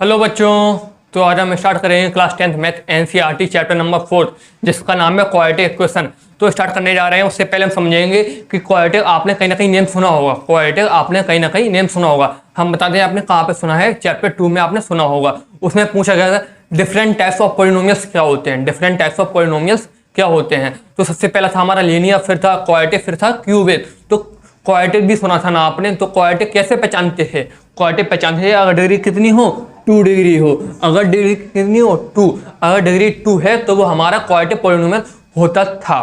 Hello बच्चों, तो आज हम स्टार्ट करेंगे class 10th math NCERT chapter number 4 जिसका नाम है क्वाड्रेटिक इक्वेशन। तो स्टार्ट करने जा रहे हैं। उससे पहले हम समझेंगे कि क्वाड्रेटिक आपने कहीं ना कहीं नेम सुना होगा। क्वाड्रेटिक आपने कहीं ना कहीं नेम सुना होगा। हम बताते हैं आपने कहाँ पे सुना है। चैप्टर 2 में आपने सुना होगा। उसमें पूछा गया था डिफरेंट टाइप्स ऑफ पॉलिनोमियल्स क्या होते हैं। डिफरेंट टाइप्स ऑफ पॉलिनोमियल्स क्या होते हैं। तो सबसे पहला था हमारा लीनियर, फिर था क्वाड्रेटिक, फिर था क्यूबिक। तो क्वाड्रेटिक भी सुना था ना आपने। तो क्वाड्रेटिक कैसे पहचानते थे? क्वाड्रेटिक पहचानते थे अगर डिग्री कितनी हो, 2 डिग्री हो। अगर डिग्री कितनी हो, 2। अगर डिग्री 2 है तो वो हमारा क्वाड्रेटिक पॉलिनोमियल होता था।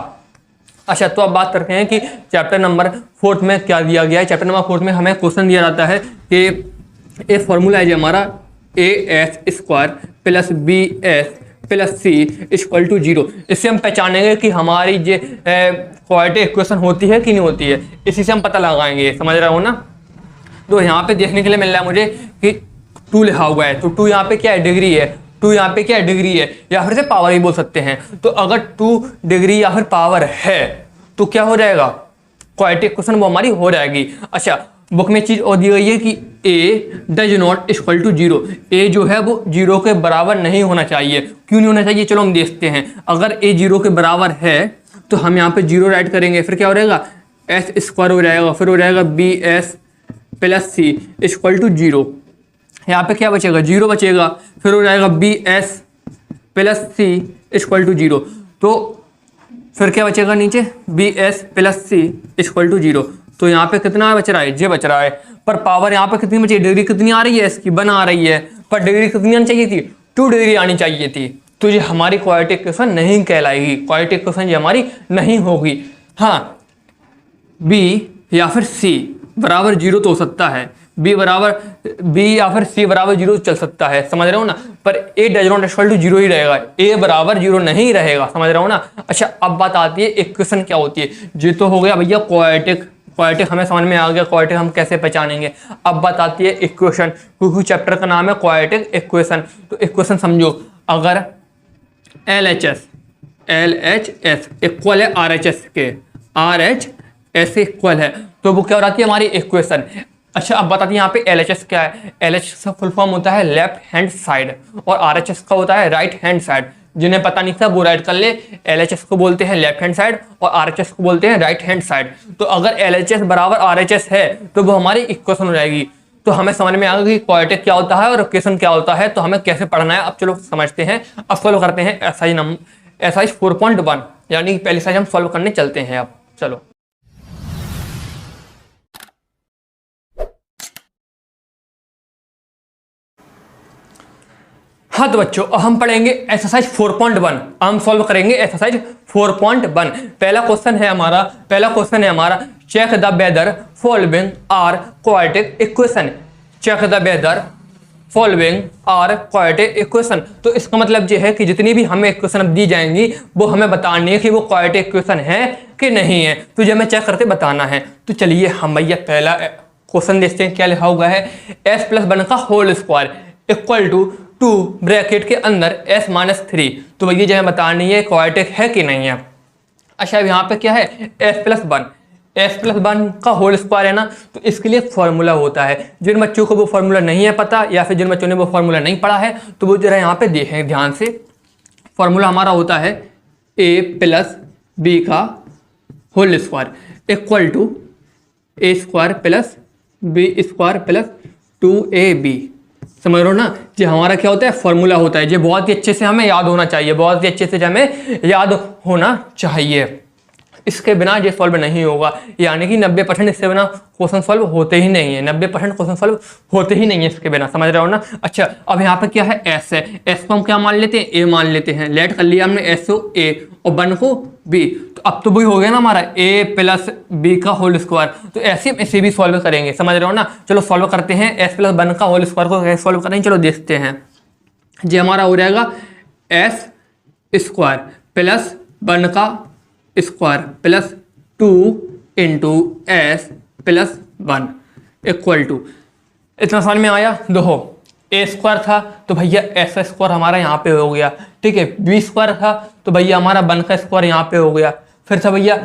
अच्छा, तो अब बात करते हैं कि चैप्टर नंबर 4 में क्या दिया गया है। चैप्टर नंबर 4 में हमें क्वेश्चन दिया जाता है कि एक फॉर्मूला है जो हमारा AS² + BS + C = 0। इससे हम पहचानेंगे कि हमारी जो क्वाड्रेटिक इक्वेशन होती है कि नहीं होती है। इसी से हम पता लगाएंगे। समझ रहे हो ना। तो यहाँ पे देखने के लिए मिल रहा है मुझे कि 2 लिखा हुआ है। तो 2 यहाँ पे क्या है, डिग्री है। 2 यहाँ पे क्या है, डिग्री है, या फिर से पावर ही बोल सकते हैं। तो अगर 2 डिग्री या फिर पावर है तो क्या हो जाएगा, क्वाड्रेटिक इक्वेशन वो हमारी हो जाएगी। अच्छा, बुक में चीज और दी गई है कि a does not equal to 0। a जो है वो 0 के बराबर नहीं होना चाहिए। क्यों नहीं होना चाहिए, चलो हम देखते हैं। अगर a 0 के बराबर है तो हम यहाँ पे 0 राइट करेंगे। फिर क्या हो जाएगा, S² हो जाएगा। फिर हो जाएगा BS + C = 0। यहाँ पे क्या बचेगा, 0 बचेगा। फिर हो जाएगा BS + C = 0। तो फिर क्या बचेगा नीचे, BS + C = 0। तो यहाँ पे कितना बच रहा है, जे बच रहा है। पर पावर यहाँ पे कितनी बची, डिग्री कितनी आ रही है इसकी, 1 आ रही है। पर डिग्री कितनी आनी चाहिए थी, 2 डिग्री आनी चाहिए थी। तो ये हमारी क्वाड्रेटिक इक्वेशन नहीं कहलाएगी। क्वाड्रेटिक इक्वेशन ये हमारी नहीं होगी। हाँ, B या फिर C बराबर 0 तो हो सकता है। B या फिर C बराबर 0 चल सकता है। समझ रहे हो ना। पर A does not equal to 0 ही रहेगा। A बराबर 0 नहीं रहेगा। समझ रहे हो ना। अच्छा, अब बात आती है इक्वेशन क्या होती है। ये तो हो गया भैया क्वाड्रेटिक। क्वाड्रेटिक हमें समझ में आ गया, क्वाड्रेटिक हम कैसे पहचानेंगे। अब बात आती है इक्वेशन, क्योंकि चैप्टर का नाम है क्वाड्रेटिक इक्वेशन। तो इक्वेशन समझो, अगर LHS इक्वल है RHS के, RHS इक्वल है, तो वो क्या हो जाती है हमारी इक्वेशन। अच्छा, अब बताते हैं यहाँ पे LHS क्या है। LHS का फुल फॉर्म होता है लेफ्ट हैंड साइड, और RHS का होता है राइट हैंड साइड। जिन्हें पता नहीं था वो राइट कर ले। LHS को बोलते हैं लेफ्ट हैंड साइड और RHS को बोलते हैं राइट हैंड साइड। तो अगर LHS बराबर RHS है तो वो हमारी इक्वेशन हो जाएगी। तो हमें समझ में आ गया कि क्वाड्रेटिक क्या होता है और इक्वेशन क्या होता है। तो हमें कैसे पढ़ना है अब चलो समझते हैं। अब सॉल्व करते हैं एक्सरसाइज 4.1, यानी कि पहली साइज हम सॉल्व करने चलते हैं। अब चलो। हाँ तो बच्चों, अब हम पढ़ेंगे एक्सरसाइज 4.1। हम सॉल्व करेंगे एक्सरसाइज 4.1। पहला क्वेश्चन है हमारा check the whether following are quadratic equation. Check the whether following are quadratic equation. तो इसका मतलब ये है कि जितनी भी हमें इक्वेशन दी जाएंगी वो हमें बतानी है कि वो क्वाड्रेटिक इक्वेशन है कि नहीं है। तो ये हमें चेक करके बताना है। तो चलिए हम भैया पहला क्वेश्चन देखते हैं क्या लिखा हुआ है। S + 1 का whole square equal to 2 bracket के अंदर S - 3। तो भैया जो हमें बतानी है क्वाड्रेटिक है कि नहीं है। अच्छा, यहाँ पे क्या है, S + 1 का होल स्क्वायर है ना। तो इसके लिए फॉर्मूला होता है। जिन बच्चों को वो फॉर्मूला नहीं है पता, या फिर जिन बच्चों ने वो फॉर्मूला नहीं पढ़ा है, तो वो जरा यहाँ पे देखें ध्यान से। फॉर्मूला हमारा होता है A + B का whole square equal to A² + B² + 2AB। समझ लो ना। ये हमारा क्या होता है, फॉर्मूला होता है। ये बहुत ही अच्छे से हमें याद होना चाहिए, बहुत ही अच्छे से हमें याद होना चाहिए। इसके बिना ये सॉल्व नहीं होगा। यानी कि 90% इसके बिना क्वेश्चन सॉल्व होते ही नहीं है। 90% क्वेश्चन सॉल्व होते ही नहीं है इसके बिना। समझ रहे हो ना। अच्छा, अब यहाँ पे क्या है, S है। S को हम क्या मान लेते हैं, A मान लेते हैं। लेट कर लिया हमने S को A और 1 को B। तो अब तो वही हो गया ना हमारा A + B का होल स्क्वायर। तो ऐसे इसे भी सॉल्व करेंगे। समझ रहे हो ना। चलो सॉल्व करते हैं। S + 1 का होल स्क्वायर को कैसे सॉल्व करेंगे, चलो देखते हैं। ये हमारा हो जाएगा S² + 1 का स्क्वायर + 2 × S + 1 इक्वल टू, इतना समझ में आया। देखो A² था तो भैया S² हमारा यहाँ पे हो गया, ठीक है। B² था तो भैया हमारा 1 का स्क्वायर यहाँ पे हो गया। फिर था भैया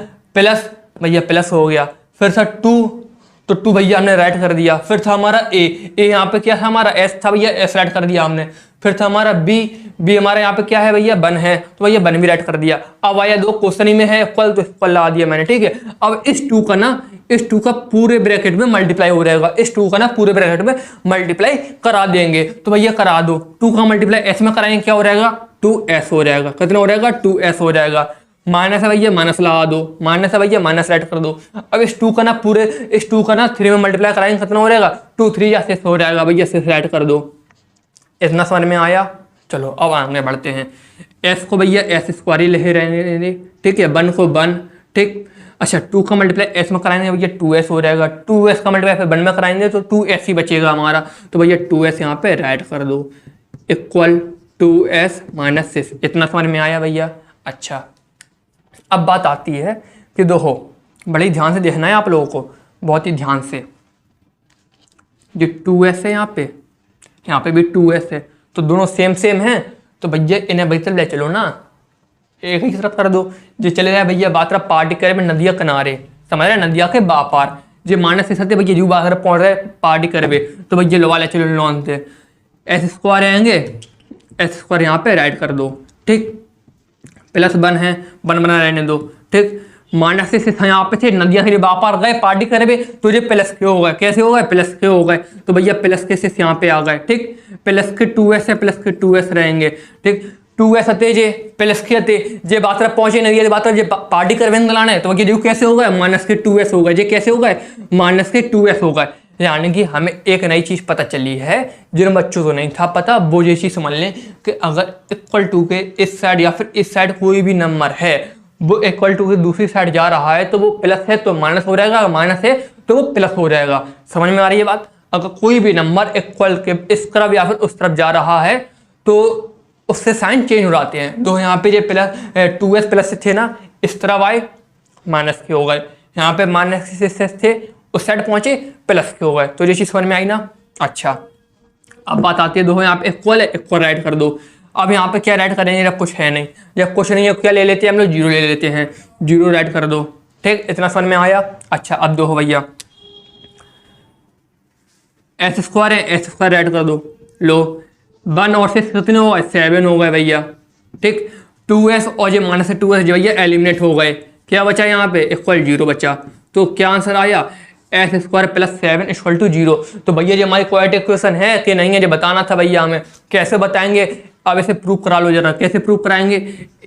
प्लस हो गया। फिर था 2 तो 2 भैया हमने राइट कर दिया। फिर था हमारा ए यहाँ पे क्या था हमारा एस था भैया, एस राइट कर दिया हमने। फिर था हमारा बी हमारा यहाँ पे क्या है भैया, 1 है, तो भैया 1 भी राइट कर दिया। अब आया 2 क्वेश्चन ही में है इक्वल, तो इक्वल लगा दिया मैंने, ठीक है। अब इस 2 का ना, इस 2 का पूरे ब्रैकेट में मल्टीप्लाई हो रहेगा, इस 2 का ना पूरे ब्रैकेट में मल्टीप्लाई करा देंगे। तो भैया करा दो, 2 का मल्टीप्लाई एस में कराएंगे, क्या हो रहेगा 2s हो जाएगा। कितना हो जाएगा 2s हो जाएगा। माइनस है भैया माइनस लगा दो, माइनस है भैया माइनस राइट कर दो। अब इस 2 का ना पूरे, इस 2 का ना 3 में मल्टीप्लाई कराएंगे, कितना हो जाएगा 2 3 या 6 हो जाएगा भैया, 6 राइट कर दो। इतना समझ में आया। चलो अब आगे बढ़ते हैं। एस को भैया एस स्क्वायर ही ले रहेंगे, ठीक है, 1 को 1, ठीक। अच्छा 2 का मल्टीप्लाई एस में कराएंगे भैया 2s हो जाएगा, 2s का मल्टीप्लाई फिर 1 में कराएंगे तो 2s ही बचेगा हमारा। तो भैया 2s यहाँ पे राइट कर दो, इक्वल 2s माइनस 6। इतना समझ में आया भैया। अच्छा अब बात आती है कि देखो बड़े ध्यान से देखना है आप लोगों को, बहुत ही ध्यान से। जो 2s है यहाँ पे भी 2s है, तो दोनों सेम सेम हैं, तो भैया इन्हें भैया ले चलो ना, एक ही तरफ कर दो। जो चले जाए भैया बात रहा पार्टी करे में नदिया किनारे, समझ रहे नदिया के बापार, जो माइनस से सत्य भैया जू बाहर पहुंच रहे पार्टी करे, तो भैया लो वाले चलो लॉन से एस स्क्वायर आएंगे, एस स्क्वायर यहाँ पे राइट कर दो, ठीक। प्लस 1 है, 1 बना रहने दो, ठीक। माइनस से यहाँ पे थे नदिया के बापार गए पार्टी करे, तो ये प्लस के हो गए, कैसे हो गए प्लस के हो गए, तो भैया प्लस के से यहाँ पे आ गए, ठीक। प्लस के 2s है, प्लस के 2s रहेंगे, ठीक। 2s आते जे प्लस के आते जे बात पहुंचे नदिया बात जे पार्टी करवे लाना है, तो भैया जो कैसे हो गए माइनस के 2s हो गए, जे कैसे हो गए माइनस के 2s हो गए। यानी कि हमें एक नई चीज़ पता चली है जिन बच्चों को नहीं था पता, वो ये चीज़ समझ लें कि अगर इक्वल टू के इस साइड या फिर इस साइड कोई भी नंबर है, वो इक्वल टू के दूसरी साइड जा रहा है, तो वो प्लस है तो माइनस हो जाएगा, माइनस है तो वो प्लस हो जाएगा। समझ में आ रही है बात। अगर कोई भी नंबर इक्वल के इस तरफ या फिर उस तरफ जा रहा है तो उससे साइन चेंज हो जाते हैं। तो यहाँ पे जो प्लस 2s प्लस थे ना, इस तरफ आए माइनस के हो गए, यहाँ पे माइनस से थे उस साइड पहुंचे प्लस के हो गए, तो ये चीज समझ में आई ना। अच्छा अब बात आती है, दो यहाँ पे इक्वल है, इक्वल राइट कर दो। अब यहाँ पे क्या राइट करेंगे, जब कुछ है नहीं, जब कुछ नहीं है क्या ले लेते हैं हम लोग, 0 ले लेते हैं, 0 राइट कर दो, ठीक। इतना समझ में आया। अच्छा अब दो भैया एस स्क्वायर है, एस स्क्वायर राइट कर दो, लो 1 और 6 कितने हो गए 7 हो गए भैया, ठीक। 2s और ये माइनस 2s जो भैया एलिमिनेट हो गए, क्या बचा यहाँ पे इक्वल 0 बचा। तो क्या आंसर आया S square plus 7 equal to 0। तो भैया ये हमारी क्वाड्रेटिक इक्वेशन है कि नहीं है, जो बताना था भैया हमें। कैसे बताएंगे, अब इसे प्रूव करा लो जरा, कैसे प्रूव कराएंगे।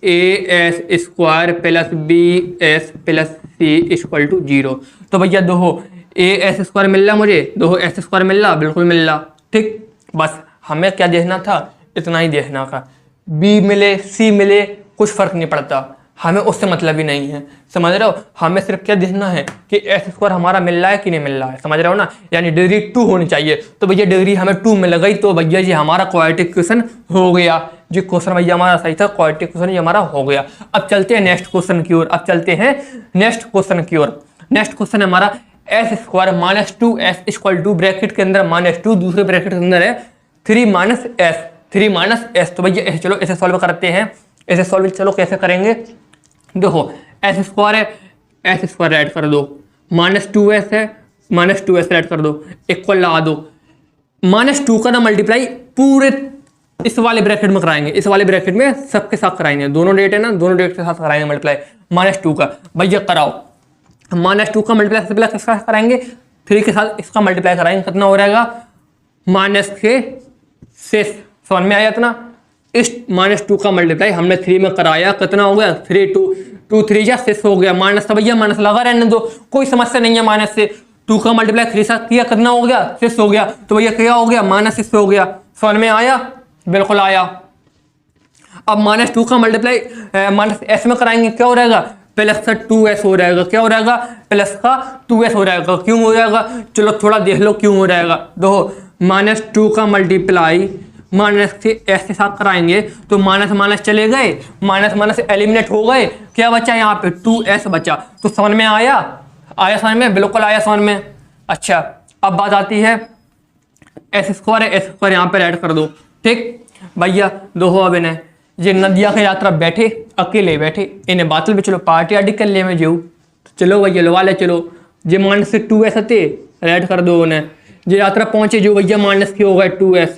A S square plus B S plus C equal to 0। तो भैया दो ए एस स्क्वायर मिल रहा मुझे, दो एस स्क्वायर मिल रहा, बिल्कुल मिल रहा, ठीक। बस हमें क्या देखना था, इतना ही देखना था। बी मिले सी मिले कुछ फर्क नहीं पड़ता, हमें उससे मतलब ही नहीं है, समझ रहे हो। हमें सिर्फ क्या देखना है कि एस स्क्वायर हमारा मिल रहा है कि नहीं मिल रहा है, समझ रहे हो ना। यानी डिग्री 2 होनी चाहिए, तो भैया डिग्री हमें 2 मिल गई, तो भैया ये हमारा क्वाड्रेटिक इक्वेशन हो गया। जो क्वेश्चन भैया हमारा सही था, क्वाड्रेटिक इक्वेशन ये हमारा हो गया। अब चलते हैं नेक्स्ट क्वेश्चन की ओर, अब चलते हैं नेक्स्ट क्वेश्चन की ओर। नेक्स्ट क्वेश्चन हमारा S square minus 2s equal to bracket के अंदर -2, दूसरे ब्रैकेट के अंदर है 3 माइनस एस। तो भैया चलो इसे सॉल्व करते हैं, इसे सॉल्व चलो कैसे करेंगे। देखो एस स्क्वायर है, एस स्क्वायर ऐड कर दो, -2s है, -2s ऐड कर दो, इक्वल लगा दो। -2 का ना मल्टीप्लाई पूरे इस वाले ब्रैकेट में कराएंगे, इस वाले ब्रैकेट में सबके साथ कराएंगे, दोनों डेट है ना, दोनों डेट के साथ कराएंगे मल्टीप्लाई। -2 का भैया कराओ, -2 का मल्टीप्लाई सबसे पहले किसका कराएंगे 3 के साथ, इसका मल्टीप्लाई कराएंगे, कितना हो जाएगा -6। समझ में आया इतना। इस -2 का मल्टीप्लाई हमने 3 में कराया, कितना हो गया 3 2 3 या 6 हो गया। माइनस था भैया माइनस लगा रहने दो, कोई समस्या नहीं है। माइनस से 2 का मल्टीप्लाई 3 साथ किया, कितना हो गया 6 हो गया। तो भैया क्या हो गया -6 हो गया। समझ में आया, बिल्कुल आया। अब -2 का मल्टीप्लाई -s में कराएंगे, क्या हो जाएगा प्लस का 2s हो जाएगा, क्या हो जाएगा प्लस का 2s हो जाएगा। क्यों हो जाएगा, चलो थोड़ा देख लो क्यों हो जाएगा। देखो -2 का मल्टीप्लाई माइनस से एस के साथ कराएंगे, तो माइनस माइनस चले गए, माइनस माइनस एलिमिनेट हो गए, क्या बचा यहाँ पे 2s बचा। तो समझ में आया, आया समझ में, बिल्कुल आया समझ में। अच्छा अब बात आती है एस स्क्वायर है, एस स्क्वायर यहाँ पे ऐड कर दो, ठीक भैया। दो अब इन्हें ये नदिया के यात्रा बैठे अकेले बैठे, इन्हें बातल भी चलो पार्टी आर्टी कर ले में जेऊ, तो चलो भैया लगा ले चलो। जे माइनस से 2s आते राइट कर दो उन्हें। जो यात्रा पहुंचे जो भैया माइनस की होगा 2s,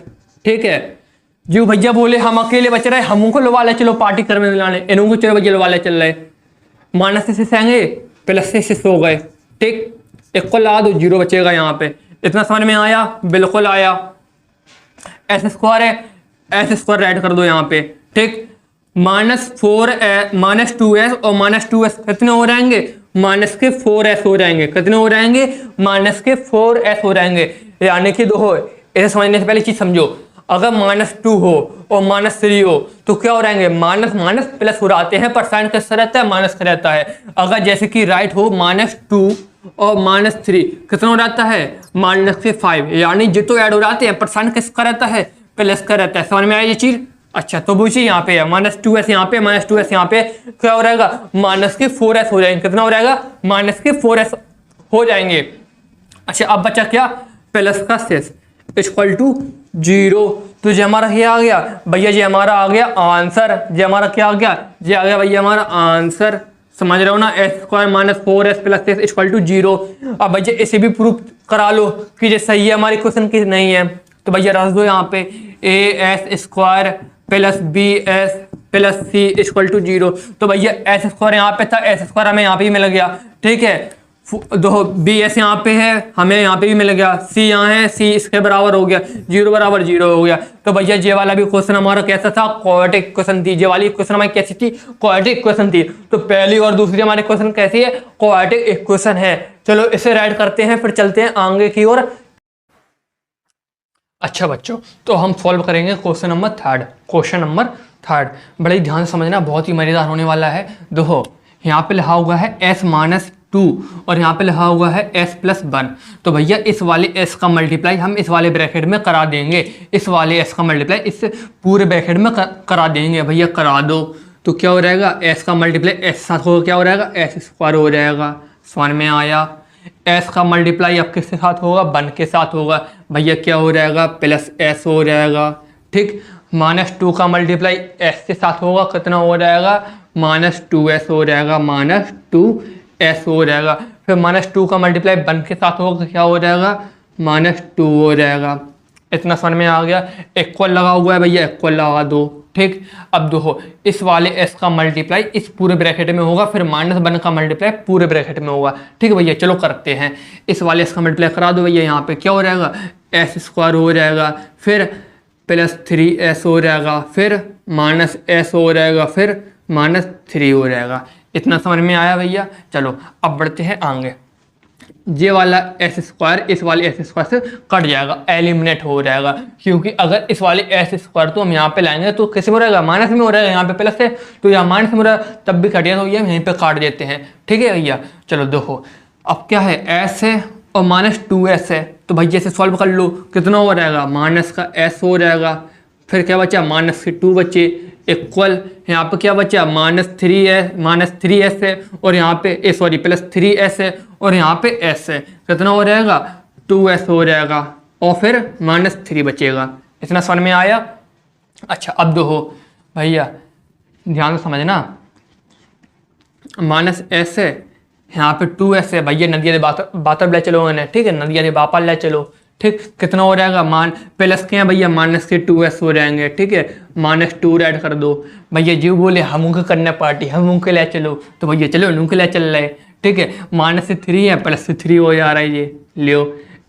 ठीक है। जो भैया बोले हम अकेले बच रहे, हम उनको लवा ले चलो पार्टी करने दिलाने, इनको चलो भैया लवा ले चल रहे, माइनस से आएंगे प्लस से 6 हो गए, ठीक। एक को ला दो, 0 बचेगा यहाँ पे। इतना समझ में आया? बिल्कुल आया। एस स्क्वायर है, एस स्क्वायर राइट कर दो यहाँ पे, ठीक। -2s और -2s कितने हो जाएंगे? माइनस के 4s हो जाएंगे। कितने हो जाएंगे? माइनस के 4s हो जाएंगे। यानी कि दो, इसे समझने से पहले चीज समझो, अगर -2 हो और -3 हो तो क्या हो जाएंगे? माइनस माइनस प्लस हो जाते हैं, पर साइन कैसा रहता है? माइनस का रहता है। अगर जैसे कि राइट हो -2 और -3 कितना हो जाता है? -5, यानी जितो ऐड हो जाते हैं, पर साइन किसका रहता है? प्लस का रहता है। समझ में आया ये चीज? अच्छा, तो पूछिए यहाँ पे है -2s यहाँ पे, -2s यहाँ पे, क्या हो जाएगा? माइनस के 4s हो जाएंगे। कितना हो जाएगा? माइनस के 4s हो जाएंगे। अच्छा, अब बचा क्या? प्लस का 6 इक्वल टू 0। तो जो हमारा ये आ गया भैया, जी हमारा आ गया आंसर। जी हमारा क्या आ गया? जी आ गया भैया हमारा आंसर। समझ रहे हो ना? s² - 4s + 6 equal to 0। अब भैया इसे भी प्रूफ करा लो कि जो सही है हमारी क्वेश्चन की नहीं है। तो भैया रख दो यहाँ पे as² + bs + c equal to 0। तो भैया s² यहाँ पे था, s² हमें यहाँ पे ही मिल गया, ठीक है। दो bs यहाँ पे है, हमें यहाँ पे भी मिल गया, c यहाँ है, c इसके बराबर हो गया, 0 बराबर 0 हो गया। तो भैया ये वाला भी क्वेश्चन हमारा कैसा था? क्वाड्रेटिक इक्वेशन थी। ये वाली क्वेश्चन हमारी कैसी थी? क्वाड्रेटिक इक्वेशन थी। तो पहली और दूसरी हमारी क्वेश्चन कैसी है? क्वाड्रेटिक इक्वेशन है। चलो इसे राइट करते हैं, फिर चलते हैं आगे की ओर। अच्छा बच्चों, तो हम सॉल्व करेंगे क्वेश्चन नंबर 3। क्वेश्चन नंबर 3 बड़े ही ध्यान से समझना, बहुत ही मजेदार होने वाला है। देखो यहाँ पे लिखा हुआ है s-2 और यहाँ पे लिखा हुआ है s+1। तो भैया इस वाले s का मल्टीप्लाई हम इस वाले ब्रैकेट में करा देंगे, इस वाले s का मल्टीप्लाई इस पूरे ब्रैकेट में करा देंगे। भैया करा दो। तो क्या हो जाएगा? s का मल्टीप्लाई s साथ होगा, क्या हो जाएगा? s² हो जाएगा। समझ में आया? s का मल्टीप्लाई अब किसके साथ होगा? 1 के साथ होगा। भैया क्या हो जाएगा? +s हो जाएगा, ठीक। -2 का मल्टीप्लाई s के साथ होगा, कितना हो जाएगा? -2s हो जाएगा, -2s हो जाएगा। फिर -2 का मल्टीप्लाई 1 के साथ होगा, क्या हो जाएगा? -2 हो जाएगा। इतना समझ में आ गया? इक्वल लगा हुआ है भैया, इक्वल लगा दो, ठीक। अब देखो इस वाले s का मल्टीप्लाई इस पूरे ब्रैकेट में होगा, फिर -1 का मल्टीप्लाई पूरे ब्रैकेट में होगा, ठीक है भैया। चलो करते हैं, इस वाले s का मल्टीप्लाई करा दो भैया। यहाँ पे क्या हो जाएगा? s² हो जाएगा, फिर +3s हो जाएगा, फिर -s हो जाएगा, फिर -3 हो जाएगा। इतना समझ में आया भैया? चलो अब बढ़ते हैं आगे। ये वाला s² इस वाले s² से कट जाएगा, एलिमिनेट हो जाएगा, क्योंकि अगर इस वाले s² तो हम यहाँ पे लाएंगे तो कैसे हो रहेगा? माइनस में हो रहेगा। यहाँ पे प्लस है तो यहाँ माइनस में हो रहा है, तब भी कटिएगा, तो ये हम यहीं पे काट देते हैं, ठीक है भैया। चलो देखो अब क्या है? s है और -2s है, तो भैया इसे सॉल्व कर लो। कितना हो जाएगा? माइनस का s हो जाएगा, फिर क्या बचा? -2 बचे, इक्वल यहाँ पे क्या बचा? -3s है और यहाँ पे सॉरी +3s है और यहाँ पे s है। कितना हो जाएगा? 2s हो जाएगा और फिर -3 बचेगा। इतना समझ में आया? अच्छा अब देखो भैया ध्यान से समझना, -s है, यहाँ पे 2s है। भैया नदिया बातर ले चलो मैंने, ठीक है, नदिया बापर ले चलो, ठीक। कितना हो जाएगा? प्लस के हैं भैया, -2s हो जाएंगे, ठीक है। -2 ऐड कर दो भैया। जो बोले हम उनके करने पार्टी, हम उनके ले चलो, तो भैया चलो उनके ले चल रहे, ठीक है। -3 है, +3 हो जा रहा है, ये लियो,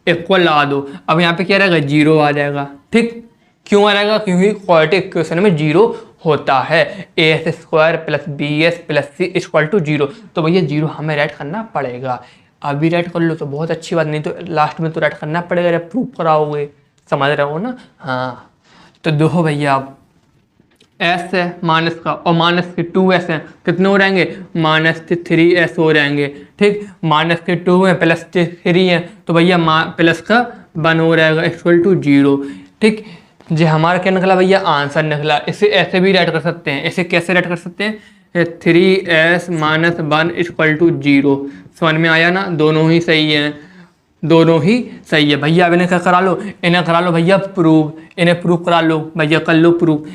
इक्वल लगा दो। अब यहाँ पे क्या रहेगा? 0 आ जाएगा, ठीक। क्यों आ जाएगा? क्योंकि क्वाड्रेटिक इक्वेशन में 0 होता है। as² + bs + c equal to 0। तो भैया 0 हमें राइट करना पड़ेगा। अभी राइट कर लो तो बहुत अच्छी बात, नहीं तो लास्ट में तो राइट करना पड़ेगा जब प्रूफ कराओगे। समझ रहे हो ना? हाँ, तो देखो भैया अब s है माइनस का और -2s है, कितने हो जाएंगे? -3s हो जाएंगे, ठीक। -2 है, +3 है, तो भैया प्लस का 1 हो जाएगा, इक्वल टू 0, ठीक। जो हमारा क्या निकला भैया? आंसर निकला। इसे ऐसे भी राइट कर सकते हैं। इसे कैसे राइट कर सकते हैं? 3s - 1 equal to 0। समझ में आया ना? दोनों ही सही हैं, दोनों ही सही है भैया। अब इन्हें क्या करा लो? इन्हें करा लो भैया प्रूव, इन्हें प्रूव करा लो भैया, कर लो prove.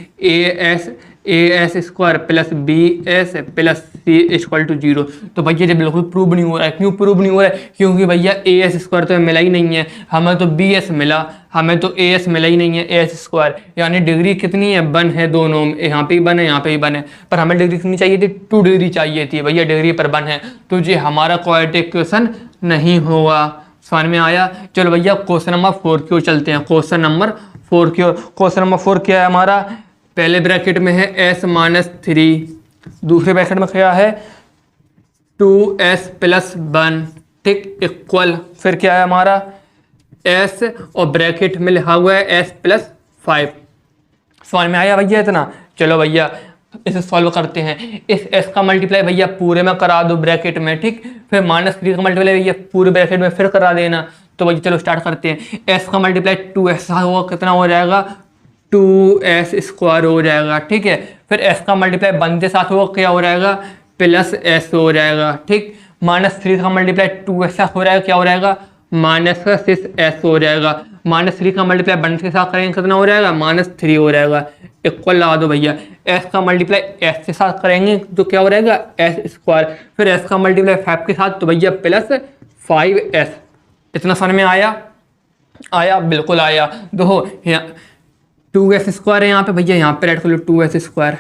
as A S square plus B S plus C equal to 0। तो भैया ये बिल्कुल प्रूव नहीं हो रहा है। क्यों प्रूव नहीं हो रहा है? क्योंकि भैया ए एस स्क्वायर तो मिला ही नहीं है, हमें तो बी एस मिला, हमें तो ए एस मिला ही नहीं है, ए एस स्क्वायर। यानी डिग्री कितनी है? 1 है दोनों में, यहाँ पे ही 1 है, यहाँ पे ही 1 है, पर हमें डिग्री कितनी चाहिए थी? 2 डिग्री चाहिए थी। भैया डिग्री पर 1 है, तो ये हमारा क्वाड्रेटिक इक्वेशन नहीं होगा। समझ में आया? चलो भैया क्वेश्चन नंबर 4 की ओर चलते हैं। क्वेश्चन नंबर 4 की ओर। क्वेश्चन नंबर 4 क्या है हमारा? पहले ब्रैकेट में है s माइनस 3, दूसरे ब्रैकेट में क्या है? 2s प्लस 1, ठीक, इक्वल, फिर क्या है हमारा? s और ब्रैकेट में लिखा हुआ है s प्लस 5। समझ में आया भैया इतना? चलो भैया इसे सॉल्व करते हैं। इस s का मल्टीप्लाई भैया पूरे में करा दो ब्रैकेट में, ठीक, फिर -3 का मल्टीप्लाई भैया पूरे ब्रैकेट में फिर करा देना। तो भैया चलो स्टार्ट करते हैं। s का मल्टीप्लाई 2s होगा, कितना हो जाएगा? 2s स्क्वायर हो जाएगा, ठीक है। फिर s का मल्टीप्लाई 1 के साथ होगा, क्या हो जाएगा? प्लस s हो जाएगा, ठीक। -3 का मल्टीप्लाई 2s हो जाएगा, क्या हो जाएगा? -6s हो जाएगा। -3 का मल्टीप्लाई 1 के साथ करेंगे, कितना हो जाएगा? -3 हो जाएगा, इक्वल लगा दो भैया। s का मल्टीप्लाई s के साथ करेंगे तो क्या हो जाएगा? s square. फिर s का मल्टीप्लाई 5 के साथ तो भैया प्लस 5s। इतना समझ में आया? आया, बिल्कुल आया। दो 2s स्क्वायर है यहाँ पे भैया, यहाँ पे राइट कर लो 2s स्क्वायर,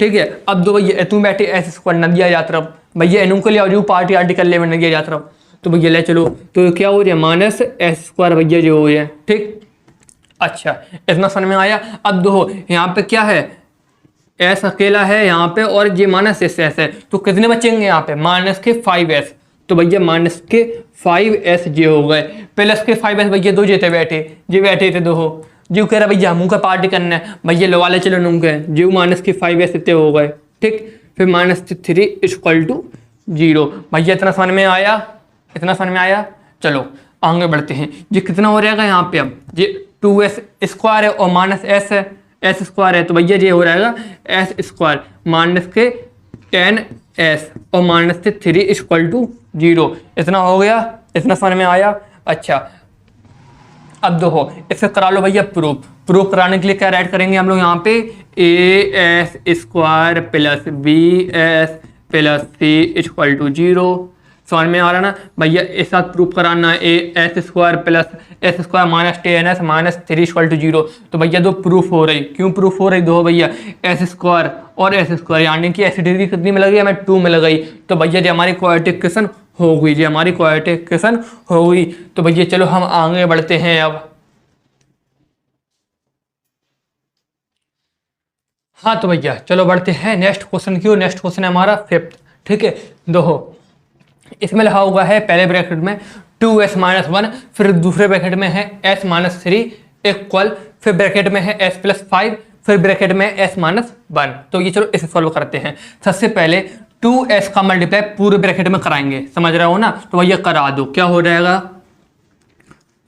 ठीक है। अब दो भैया तुम बैठे s स्क्वायर न दिया जाता रहो भैया, एनू को ले आओ, पार्टी आर्टी कर ले में न दिया जाता रहो। तो भैया ले चलो, तो क्या हो रहा है? -s स्क्वायर भैया जो हो रहा है, ठीक। अच्छा इतना समझ में आया। अब दो यहाँ पे क्या है? s अकेला है यहाँ पे और ये -s है, तो कितने बचेंगे यहाँ पे? -5s। तो भैया -5s ये हो गए, प्लस के 5s भैया दो जेते बैठे, जे बैठे थे दो हो, जीव कह रहा भैया हमू का पार्टी करना है भैया, लो वाले चलो नूम के जीव -5s इतने हो गए, ठीक। फिर -3 इक्वल टू 0। भैया इतना समझ में आया? इतना समझ में आया? चलो आगे बढ़ते हैं। ये कितना हो जाएगा यहाँ पे? अब ये 2s स्क्वायर है और -s है, s स्क्वायर है, तो भैया ये हो जाएगा s स्क्वायर -10s और -3 इक्वल टू 0। इतना हो गया? इतना समझ में आया? अच्छा अब देखो इसे करा लो भैया प्रूफ। प्रूफ कराने के लिए क्या राइट करेंगे हम लोग यहाँ पे? as square plus bs plus c equal to 0। समझ में आ रहा ना भैया? इस साथ प्रूफ कराना है as square plus s square minus 10s minus 3 equal to 0। तो भैया दो प्रूफ हो रही। क्यों प्रूफ हो रही? दो भैया s स्क्वायर और s स्क्वायर, यानी कि s डिग्री कितनी में लगी? हमें 2 में लगाई। तो भैया जो हमारी क्वाड्रेटिक इक्वेशन हो गई, जो हमारी क्वाड्रेटिक इक्वेशन हो गई। तो भैया चलो हम आगे बढ़ते हैं अब। हाँ तो भैया चलो बढ़ते हैं नेक्स्ट क्वेश्चन की ओर। नेक्स्ट क्वेश्चन है हमारा 5th, ठीक है। देखो इसमें लिखा हुआ है पहले ब्रैकेट में 2s माइनस 1, फिर दूसरे ब्रैकेट में है s माइनस 3 इक्वल, फिर ब्रैकेट में है s प्लस 5, फिर ब्रैकेट में s माइनस 1। तो ये चलो इसे सॉल्व करते हैं। सबसे पहले 2s का मल्टीप्लाई पूरे ब्रैकेट में कराएंगे, समझ रहे हो ना? तो भैया करा दो। क्या हो जाएगा?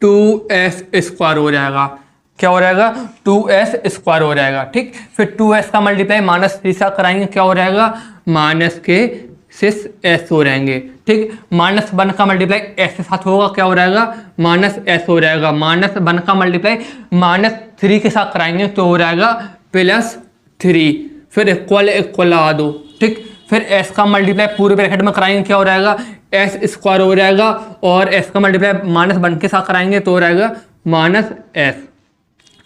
2s स्क्वायर हो जाएगा। क्या हो जाएगा? 2s स्क्वायर हो जाएगा, ठीक। फिर 2s का मल्टीप्लाई -3 से कराएंगे, क्या हो जाएगा? -6s हो जाएंगे, ठीक। -1 का मल्टीप्लाई s के साथ होगा, क्या हो जाएगा? -s हो जाएगा। -1 का मल्टीप्लाई -3 के साथ कराएंगे तो हो जाएगा +3। फिर इक्वल लगा दो, ठीक। फिर s का मल्टीप्लाई पूरे ब्रैकेट में कराएंगे, क्या हो जाएगा? s स्क्वायर हो जाएगा, और s का मल्टीप्लाई -1 के साथ कराएंगे तो हो जाएगा -s,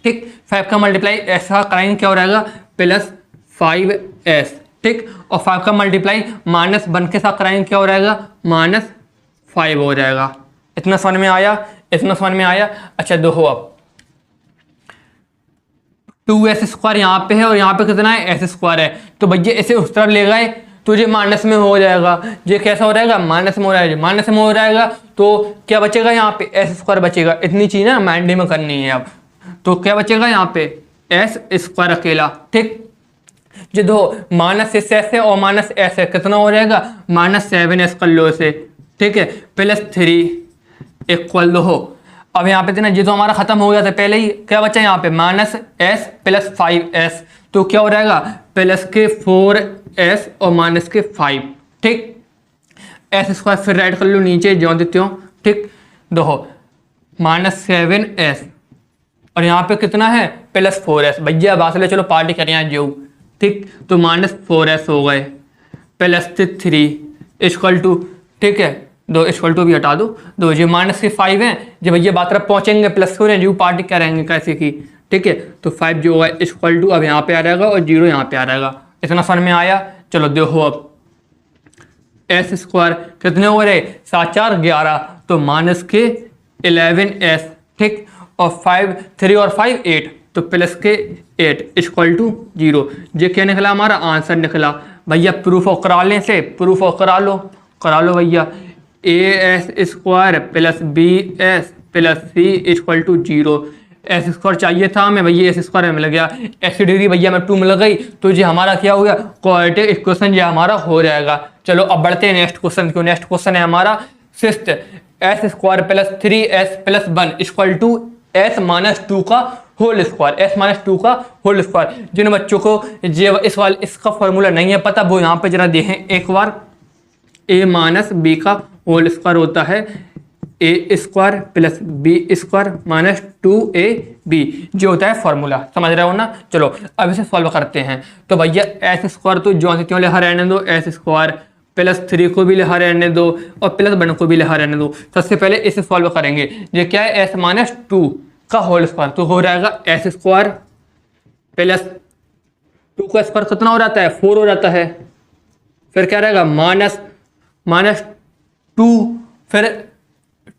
ठीक। 5 का मल्टीप्लाई s के साथ कराएंगे, क्या हो जाएगा? +5s, ठीक। और 5 का मल्टीप्लाई -1 के साथ कराएंगे, क्या हो जाएगा? -5 हो जाएगा। इतना समझ में आया? इतना समझ में आया? अच्छा देखो अब 2s स्क्वायर यहाँ पे है और यहाँ पे कितना है? s स्क्वायर है। तो भैया इसे उस तरफ ले गए तो ये माइनस में हो जाएगा। ये कैसा हो जाएगा? माइनस में हो जाएगा। माइनस में हो जाएगा तो क्या बचेगा? यहाँ पे s स्क्वायर बचेगा। इतनी चीज़ ना माइंड में करनी है अब। तो क्या बचेगा यहाँ पे? s स्क्वायर अकेला, ठीक। जो दो -6s है और -s है, कितना हो जाएगा? -7s कर लो इसे, ठीक है। +3 इक्वल हो। अब यहाँ पे देना ये तो हमारा खत्म हो गया था पहले ही। क्या बचा यहाँ पे? -s प्लस 5s, तो क्या हो जाएगा? +4s और -5, ठीक। s स्क्वायर फिर राइट कर लो नीचे जो देते हो, ठीक। देखो -7s और यहाँ पे कितना है? +4s। भैया बात ले चलो पार्टी करें यहाँ जो, ठीक, तो -4s हो गए प्लस 3 इक्वल टू, ठीक है, 2 इक्वल टू भी हटा दो, 2 जो -5 है, जब ये बात तरफ पहुंचेंगे प्लस हो रहे हैं जो पार्टी करेंगे कैसे की, ठीक है, तो 5 जो है इक्वल टू अब यहाँ पे आ जाएगा और 0 यहाँ पे आ जाएगा। इतना समझ में आया। चलो देखो अब एस स्क्वायर कितने हो रहे, 7 4 11, तो -11s, ठीक, और 5 3 और 5 8, तो +8 इक्वल टू 0। ये क्या निकला, हमारा आंसर निकला। भैया प्रूफ ऑफ करा लें से, प्रूफ ऑफ करा लो भैया। as square plus bs plus c equal to 0। S square चाहिए था हमें, भैया एस स्क्वायर में मिल गया, एक्स डिग्री भैया में 2 मिल गई, तो ये हमारा क्या हो गया, क्वाड्रेटिक इक्वेशन ये हमारा हो जाएगा। चलो अब बढ़ते हैं नेक्स्ट क्वेश्चन को। नेक्स्ट क्वेश्चन है हमारा 6th, S square plus 3s plus 1 equal to s minus 2 का होल स्क्वायर, s माइनस 2 का होल स्क्वायर। जिन बच्चों को ये इसका फॉर्मूला नहीं है पता, वो यहाँ पे जरा देखें एक बार। a माइनस बी का होल स्क्वायर होता है a square plus B square minus 2ab, जो होता है फॉर्मूला, समझ रहे हो ना। चलो अब इसे सॉल्व करते हैं। तो भैया एस स्क्वायर तो जो त्यों लिखा रहने दो, एस स्क्वायर प्लस 3 को भी लिखा रहने दो और प्लस 1 को भी लिखा रहने दो। सबसे पहले इसे सॉल्व करेंगे। ये क्या है, एस माइनस 2 का होल स्क्वायर, तो हो जाएगा एस स्क्वायर प्लस 2 का स्क्वायर कितना हो जाता है, 4 हो जाता है। फिर क्या रहेगा, माइनस 2, फिर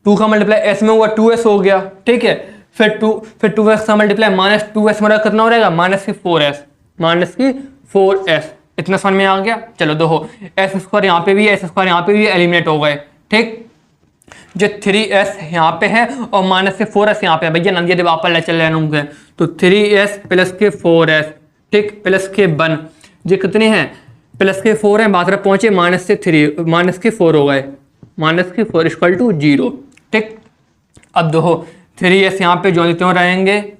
2 का मल्टीप्लाई एस में हुआ 2s हो गया, ठीक है। फिर 2s का मल्टीप्लाई -2s में कितना हो रहेगा, -4s। इतना समझ में आ गया। चलो देखो एस स्क्वायर यहाँ पे भी है, एस स्क्वायर यहाँ पे भी एलिमिनेट हो गए, ठीक। जो 3s यहाँ पे है और -4s यहाँ पे है, भैया नंदिया देव आप चल रहे होंगे, तो 3s प्लस के 4s, ठीक, प्लस के 1, ये कितने हैं, प्लस के 4 हैं, बात पहुंचे -4 हो गए, -4 इक्वल टू 0, ठीक। अब देखो 3s यहाँ पे जो त्यों रहेंगे,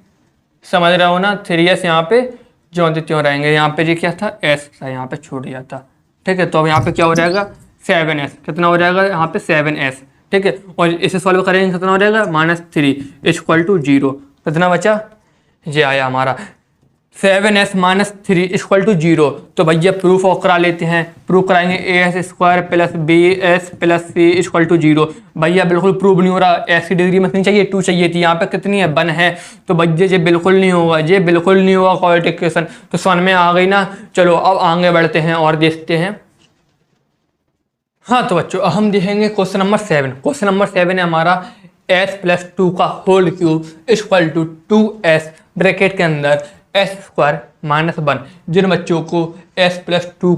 समझ रहे हो ना, 3s यहाँ पे जो त्यों रहेंगे। यहाँ पे जी क्या था, s था, यहाँ पे छूट गया था, ठीक है। तो अब यहाँ पे क्या हो जाएगा, 7s, कितना हो जाएगा यहाँ पे 7s, ठीक है। और इसे सॉल्व करेंगे कितना हो जाएगा, -3 इक्वल टू 0। कितना बचा, ये आया हमारा 7s -3 इक्वल टू 0। तो भैया प्रूफ ऑफ करा लेते हैं। प्रूफ कराएंगे as square plus bs plus c equal to 0। भैया बिल्कुल प्रूव नहीं हो रहा, ऐसी डिग्री में कितनी चाहिए, 2 चाहिए थी, यहाँ पे कितनी है, 1 है, तो भैया ये बिल्कुल नहीं होगा, ये बिल्कुल नहीं होगा क्वाड्रेटिक इक्वेशन। तो समझ में आ गई ना। चलो अब आगे बढ़ते हैं और देखते हैं। हाँ तो बच्चों अब हम देखेंगे क्वेश्चन नंबर 7। क्वेश्चन नंबर 7 है हमारा s प्लस 2 का whole cube equal to 2s bracket के अंदर s स्क्वायर -1। जिन बच्चों को s प्लस 2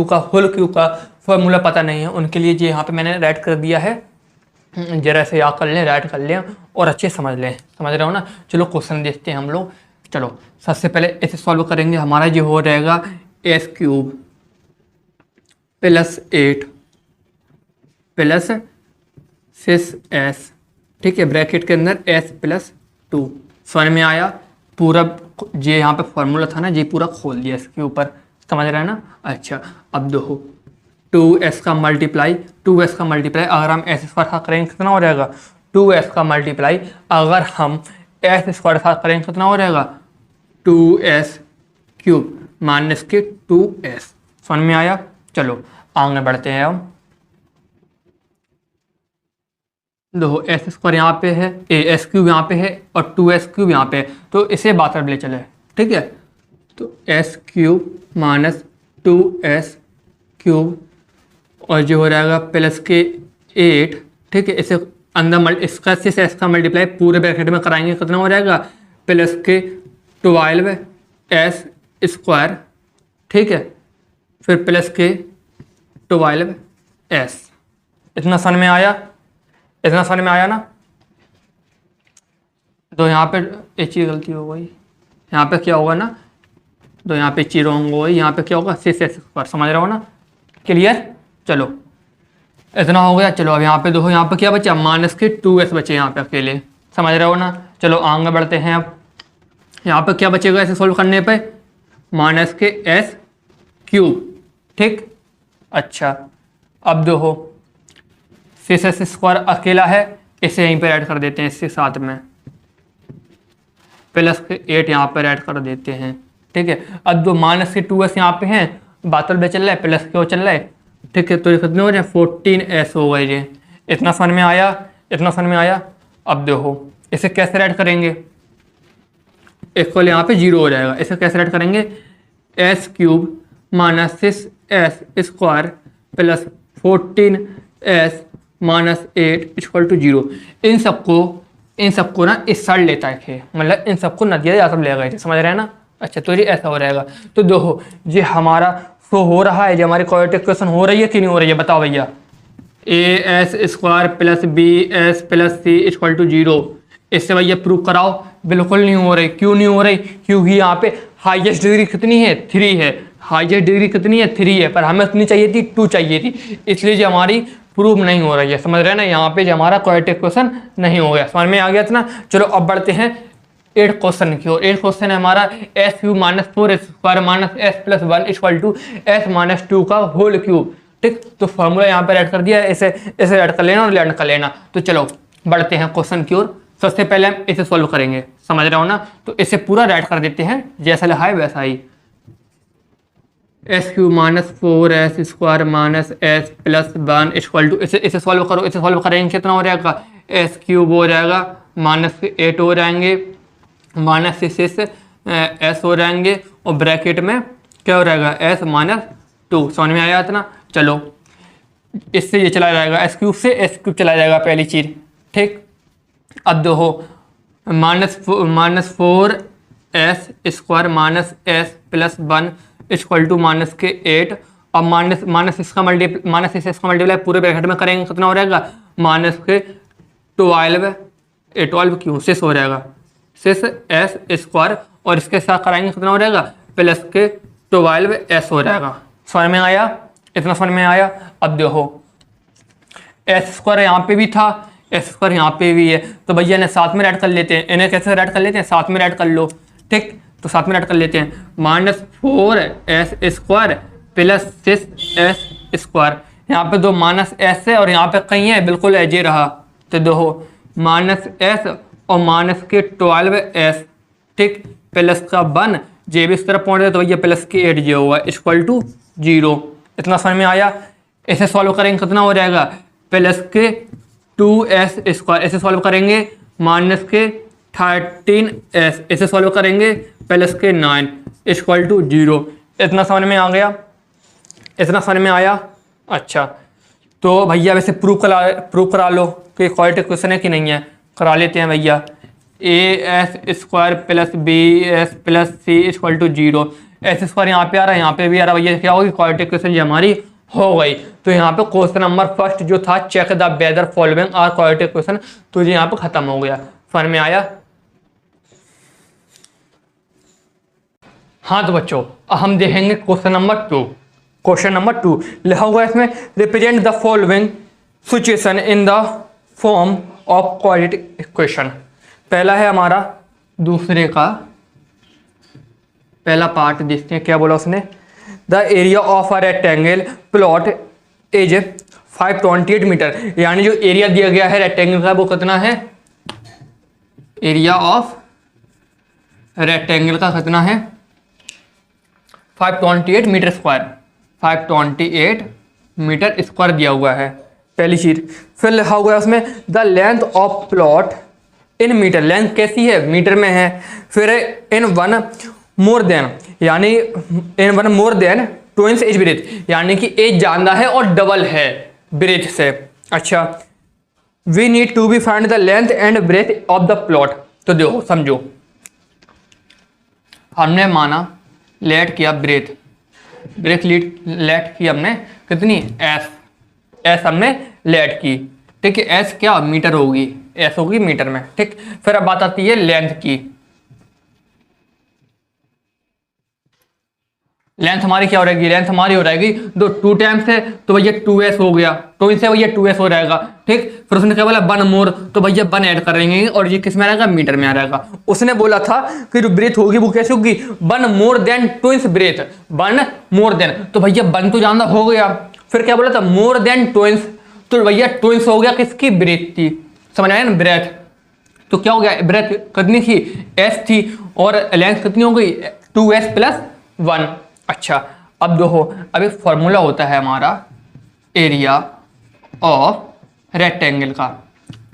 का होल क्यूब का फॉर्मूला पता नहीं है, उनके लिए ये यहाँ पे मैंने राइट कर दिया है, जरा से याद कर लें, राइट कर लें और अच्छे समझ लें, समझ रहे हो ना। चलो क्वेश्चन देखते हैं हम लोग। चलो सबसे पहले इसे सॉल्व करेंगे। हमारा ये हो रहेगा s cube plus 8 plus 6s, ठीक है, ब्रैकेट के अंदर s प्लस 2। समझ में आया। पूरा ये यहाँ पे फॉर्मूला था ना, ये पूरा खोल दिया इसके ऊपर, समझ रहे हैं ना। अच्छा अब देखो 2s का मल्टीप्लाई अगर हम s स्क्वायर साथ करेंगे कितना हो जाएगा, 2s का मल्टीप्लाई अगर हम s स्क्वायर साथ करेंगे कितना हो जाएगा, 2s क्यूब माइनस के 2s। समझ में आया। चलो आगे बढ़ते हैं हम। देखो एस स्क्वायर यहाँ पे है, एस क्यूब यहाँ पे है और 2s क्यूब यहाँ पे है, तो इसे बात कर ले चले, ठीक है। तो s cube minus 2s cube और जो हो जाएगा प्लस के 8, ठीक है। इसे अंदर इसका s का मल्टीप्लाई पूरे ब्रैकेट में कराएंगे कितना हो जाएगा, प्लस के 12s स्क्वायर, ठीक है, फिर प्लस के 12s। इतना समझ में आया, इतना समझ में आया ना। तो यहाँ पे एक चीज़ गलती हो गई, यहाँ पे क्या होगा ना, तो यहाँ पे चीज़ रॉन्ग हो गई, यहाँ पे क्या होगा 6s स्क्वायर, समझ रहे हो ना, क्लियर। चलो इतना हो गया। चलो अब यहाँ पे देखो, यहाँ पे क्या बचा, माइनस के 2s बचे यहाँ पे अकेले, समझ रहे हो ना। चलो आगे बढ़ते हैं। अब यहाँ पे क्या बचेगा इसे सोल्व करने पे, माइनस के s क्यूब, ठीक। अच्छा अब देखो 6s स्क्वायर अकेला है, इसे यहीं पे ऐड कर देते हैं इसके साथ में, प्लस के 8 यहाँ पर ऐड कर देते हैं, ठीक है। अब दो माइनस के 2s यहाँ पे हैं, बातल में चल रहा है, प्लस के वो चल रहा है, ठीक है। तो ये कितने हो रहे हैं 14s हो गए ये। इतना समझ में आया, इतना समझ में आया। अब देखो इसे कैसे ऐड करेंगे, इक्वल यहाँ पे 0 हो जाएगा। इसे कैसे ऐड करेंगे, S cube minus 6s square plus 14s minus 8 equal to 0। इन सबको ना इस साइड लेता है, मतलब इन सबको न दिया जा सब ले गए थे, समझ रहे हैं ना। अच्छा तो ये ऐसा हो रहेगा। तो देखो ये हमारा शो हो रहा है, जो हमारी क्वाड्रेटिक इक्वेशन हो रही है कि नहीं हो रही है, बताओ भैया। A S square plus B S plus C equal to 0। इससे भैया प्रूव कराओ। बिल्कुल नहीं हो रही। क्यों नहीं हो रही, क्योंकि यहाँ पे हाईएस्ट डिग्री कितनी है 3 है, हाईएस्ट डिग्री कितनी है 3 है, पर हमें कितनी चाहिए थी 2 चाहिए थी, इसलिए जो हमारी प्रूव नहीं हो रही है, समझ रहे हैं ना। यहाँ पे जो हमारा क्वाड्रेटिक इक्वेशन नहीं हो गया, समझ में आ गया था ना। चलो अब बढ़ते हैं 8 क्वेश्चन की ओर। 8 क्वेश्चन है हमारा S cube minus 4 square minus S plus 1 equal to S minus 2 का होल क्यूब, ठीक। तो फॉर्मूला यहाँ पर ऐड कर दिया, इसे ऐड कर लेना और लैंड कर लेना। तो चलो बढ़ते हैं क्वेश्चन की ओर। सबसे पहले हम इसे सॉल्व करेंगे, समझ रहे हो ना। तो इसे पूरा राइट कर देते हैं, जैसा लिखा है वैसा ही। S cube minus 4s square minus S plus 1 equal to, इसे सॉल्व करो। इसे सॉल्व करेंगे कितना हो जाएगा, एस क्यूब हो जाएगा माइनस 8 हो जाएंगे माइनस 6 एस हो जाएंगे और ब्रैकेट में क्या हो जाएगा एस माइनस 2। समझ में आया इतना। चलो इससे ये चला जाएगा, एस क्यूब से एस क्यूब चला जाएगा पहली चीज़, ठीक। अब देखो minus 4s square minus S plus 1 equal to minus के 8। अब माइनस इसका मल्टीप्लाई पूरे ब्रैकेट में करेंगे, कितना हो जाएगा माइनस के 12 क्यों 6 हो जाएगा 6s स्क्वायर, और इसके साथ कराएंगे कितना हो जाएगा प्लस के 12s हो जाएगा। समझ में आया, इतना समझ में आया। अब देखो एस स्क्वायर यहाँ पे भी था, एस स्क्वायर यहाँ पे भी है, तो भैया इन्हें साथ में ऐड कर लेते हैं। इन्हें कैसे ऐड कर लेते हैं, साथ में ऐड कर लो, ठीक। तो साथ में ऐड कर लेते हैं, minus 4s square plus 6s square. यहाँ पे दो माइनस एस है और यहाँ पे कहीं है, बिल्कुल एजे रहा। तो देखो माइनस एस और माइनस के 12s, ठीक, प्लस का 1 जे भी इस तरफ पहुँच रहे तो भैया प्लस के 8 जे होगा इक्वल टू 0। इतना समझ में आया। इसे सॉल्व करेंगे कितना हो जाएगा प्लस के 2s स्क्वायर। इसे सॉल्व करेंगे माइनस के 13s। इसे सॉल्व करेंगे प्लस के 9 इक्वल टू 0। इतना समझ में आ गया, इतना समझ में आया। अच्छा तो भैया वैसे प्रूव करा लो कि क्वाड्रेटिक इक्वेशन है कि नहीं है, करा लेते हैं भैया। as square plus bs plus c equal to 0। S square यहाँ पे आ रहा है, यहाँ पे भी आ रहा है, भैया क्या होगी क्वाड्रेटिक इक्वेशन ये हमारी हो गई। तो यहाँ पे क्वेश्चन नंबर फर्स्ट जो था check the whether following are quadratic equation, तो ये यहाँ पे खत्म हो गया। समझ में आया। हाँ तो बच्चों हम देखेंगे क्वेश्चन नंबर 2। क्वेश्चन नंबर 2 लिखा हुआ है इसमें, represent the following situation in the form of quadratic equation. पहला है हमारा दूसरे का पहला पार्ट, देखते हैं क्या बोला उसने। The area of a rectangle plot is 528 metre, यानी जो एरिया दिया गया है रेक्टेंगल का वो कितना है, एरिया ऑफ रेक्टेंगल का कितना है 528 मीटर स्क्वायर, 528 मीटर स्क्वायर दिया हुआ है पहली चीज। फिर लिखा हुआ है उसमें the length of plot in metre, length कैसी है मीटर में है। फिर इन वन मोर देन, यानी in one more than twins age breadth, यानी कि एज ज्यादा है और डबल है ब्रेथ से। अच्छा we need to be find the length and breadth of the plot. तो देखो समझो, हमने माना लेट किया ब्रेथ लेट की हमने कितनी एस हमने लेट की, ठीक है। एस क्या मीटर होगी, एस होगी मीटर में, ठीक। फिर अब बात आती है लेंथ की। लेंथ हमारी क्या हो रहेगी, लेंथ हमारी हो रहेगी दो 2 टाइम्स है तो भैया 2s हो गया, 2 से भैया 2s हो जाएगा, ठीक। फिर उसने क्या बोला 1 मोर, तो भैया 1 ऐड कर देंगे और ये किस में आ जाएगा मीटर में आ जाएगा। उसने बोला था कि जो ब्रेथ होगी वो कैसे होगी 1 more than twins breadth, 1 more than, तो भैया 1 तो ज्यादा हो गया। फिर क्या बोला था मोर देन ट्विंस, तो भैया ट्विंस हो गया किसकी, ब्रेथ थी, समझ आया ना ब्रेथ। तो क्या हो गया ब्रेथ कितनी थी एस थी और लेंथ कितनी हो गई 2s प्लस 1। अच्छा, अब देखो, अब एक फॉर्मूला होता है हमारा एरिया ऑफ रेक्टेंगल का,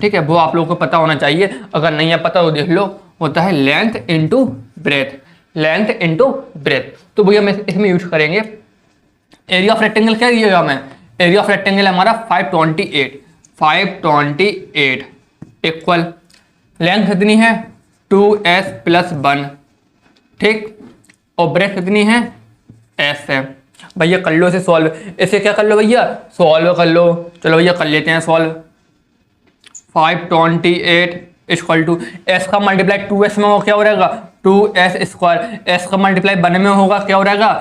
ठीक है, वो आप लोगों को पता होना चाहिए, अगर नहीं है पता तो देख लो, होता है length into breadth, length into breadth. तो भैया मैं इसमें यूज करेंगे एरिया ऑफ रेक्टेंगल। क्या दिएगा मैं, एरिया ऑफ रेक्टेंगल हमारा 528 इक्वल लेंथ कितनी है 2s प्लस 1, ठीक, और ब्रेथ कितनी है s है। भैया कर लो इसे सॉल्व, इसे क्या कर लो भैया, सॉल्व कर लो। चलो भैया कर लेते हैं सॉल्व। 528 इक्वल टू एस का मल्टीप्लाई 2s में होगा क्या हो रहेगा 2s स्क्वायर, एस का मल्टीप्लाई 1 में होगा क्या हो रहेगा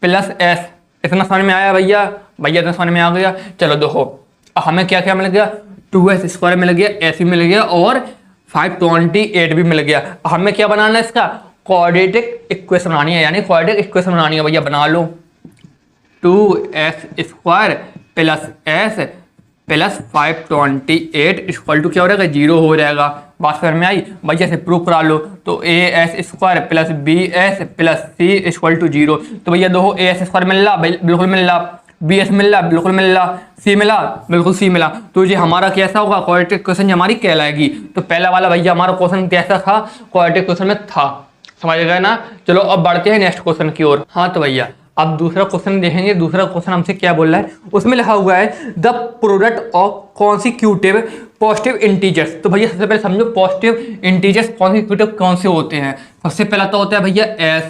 प्लस s। इतना समझ में आया भैया, भैया इतना समझ में आ गया। चलो देखो हमें क्या क्या मिल गया, 2s स्क्वायर मिल गया, s भी मिल गया और 528 भी मिल गया। हमें क्या बनाना है, इसका क्वाड्रेटिक इक्वेशन बनानी है, यानी क्वाड्रेटिक इक्वेशन बनानी है। भैया बना लो, 2s square plus s plus 528 equal to क्या हो रहेगा 0 हो जाएगा। बात समझ में आई भैया, से प्रूव करा लो। तो as square plus bs plus c equal to 0। तो भैया देखो as स्क्वायर मिल रहा बिल्कुल मिल रहा, bs मिल रहा बिल्कुल मिल रहा, c मिला बिल्कुल c मिला। तो ये हमारा कैसा होगा, क्वाड्रेटिक इक्वेशन हमारी कहलाएगी। तो पहला वाला भैया हमारा क्वेश्चन कैसा था, क्वाड्रेटिक इक्वेशन में था, समझ गए ना। चलो अब बढ़ते हैं नेक्स्ट क्वेश्चन की ओर। हाँ तो भैया अब दूसरा क्वेश्चन देखेंगे। दूसरा क्वेश्चन हमसे क्या बोल रहा है, उसमें लिखा हुआ है the product of consecutive positive integers. तो भैया सबसे पहले समझो पॉजिटिव इंटीजर्स कॉन्सिक्यूटिव कौन से होते हैं। सबसे पहला तो होता है भैया s,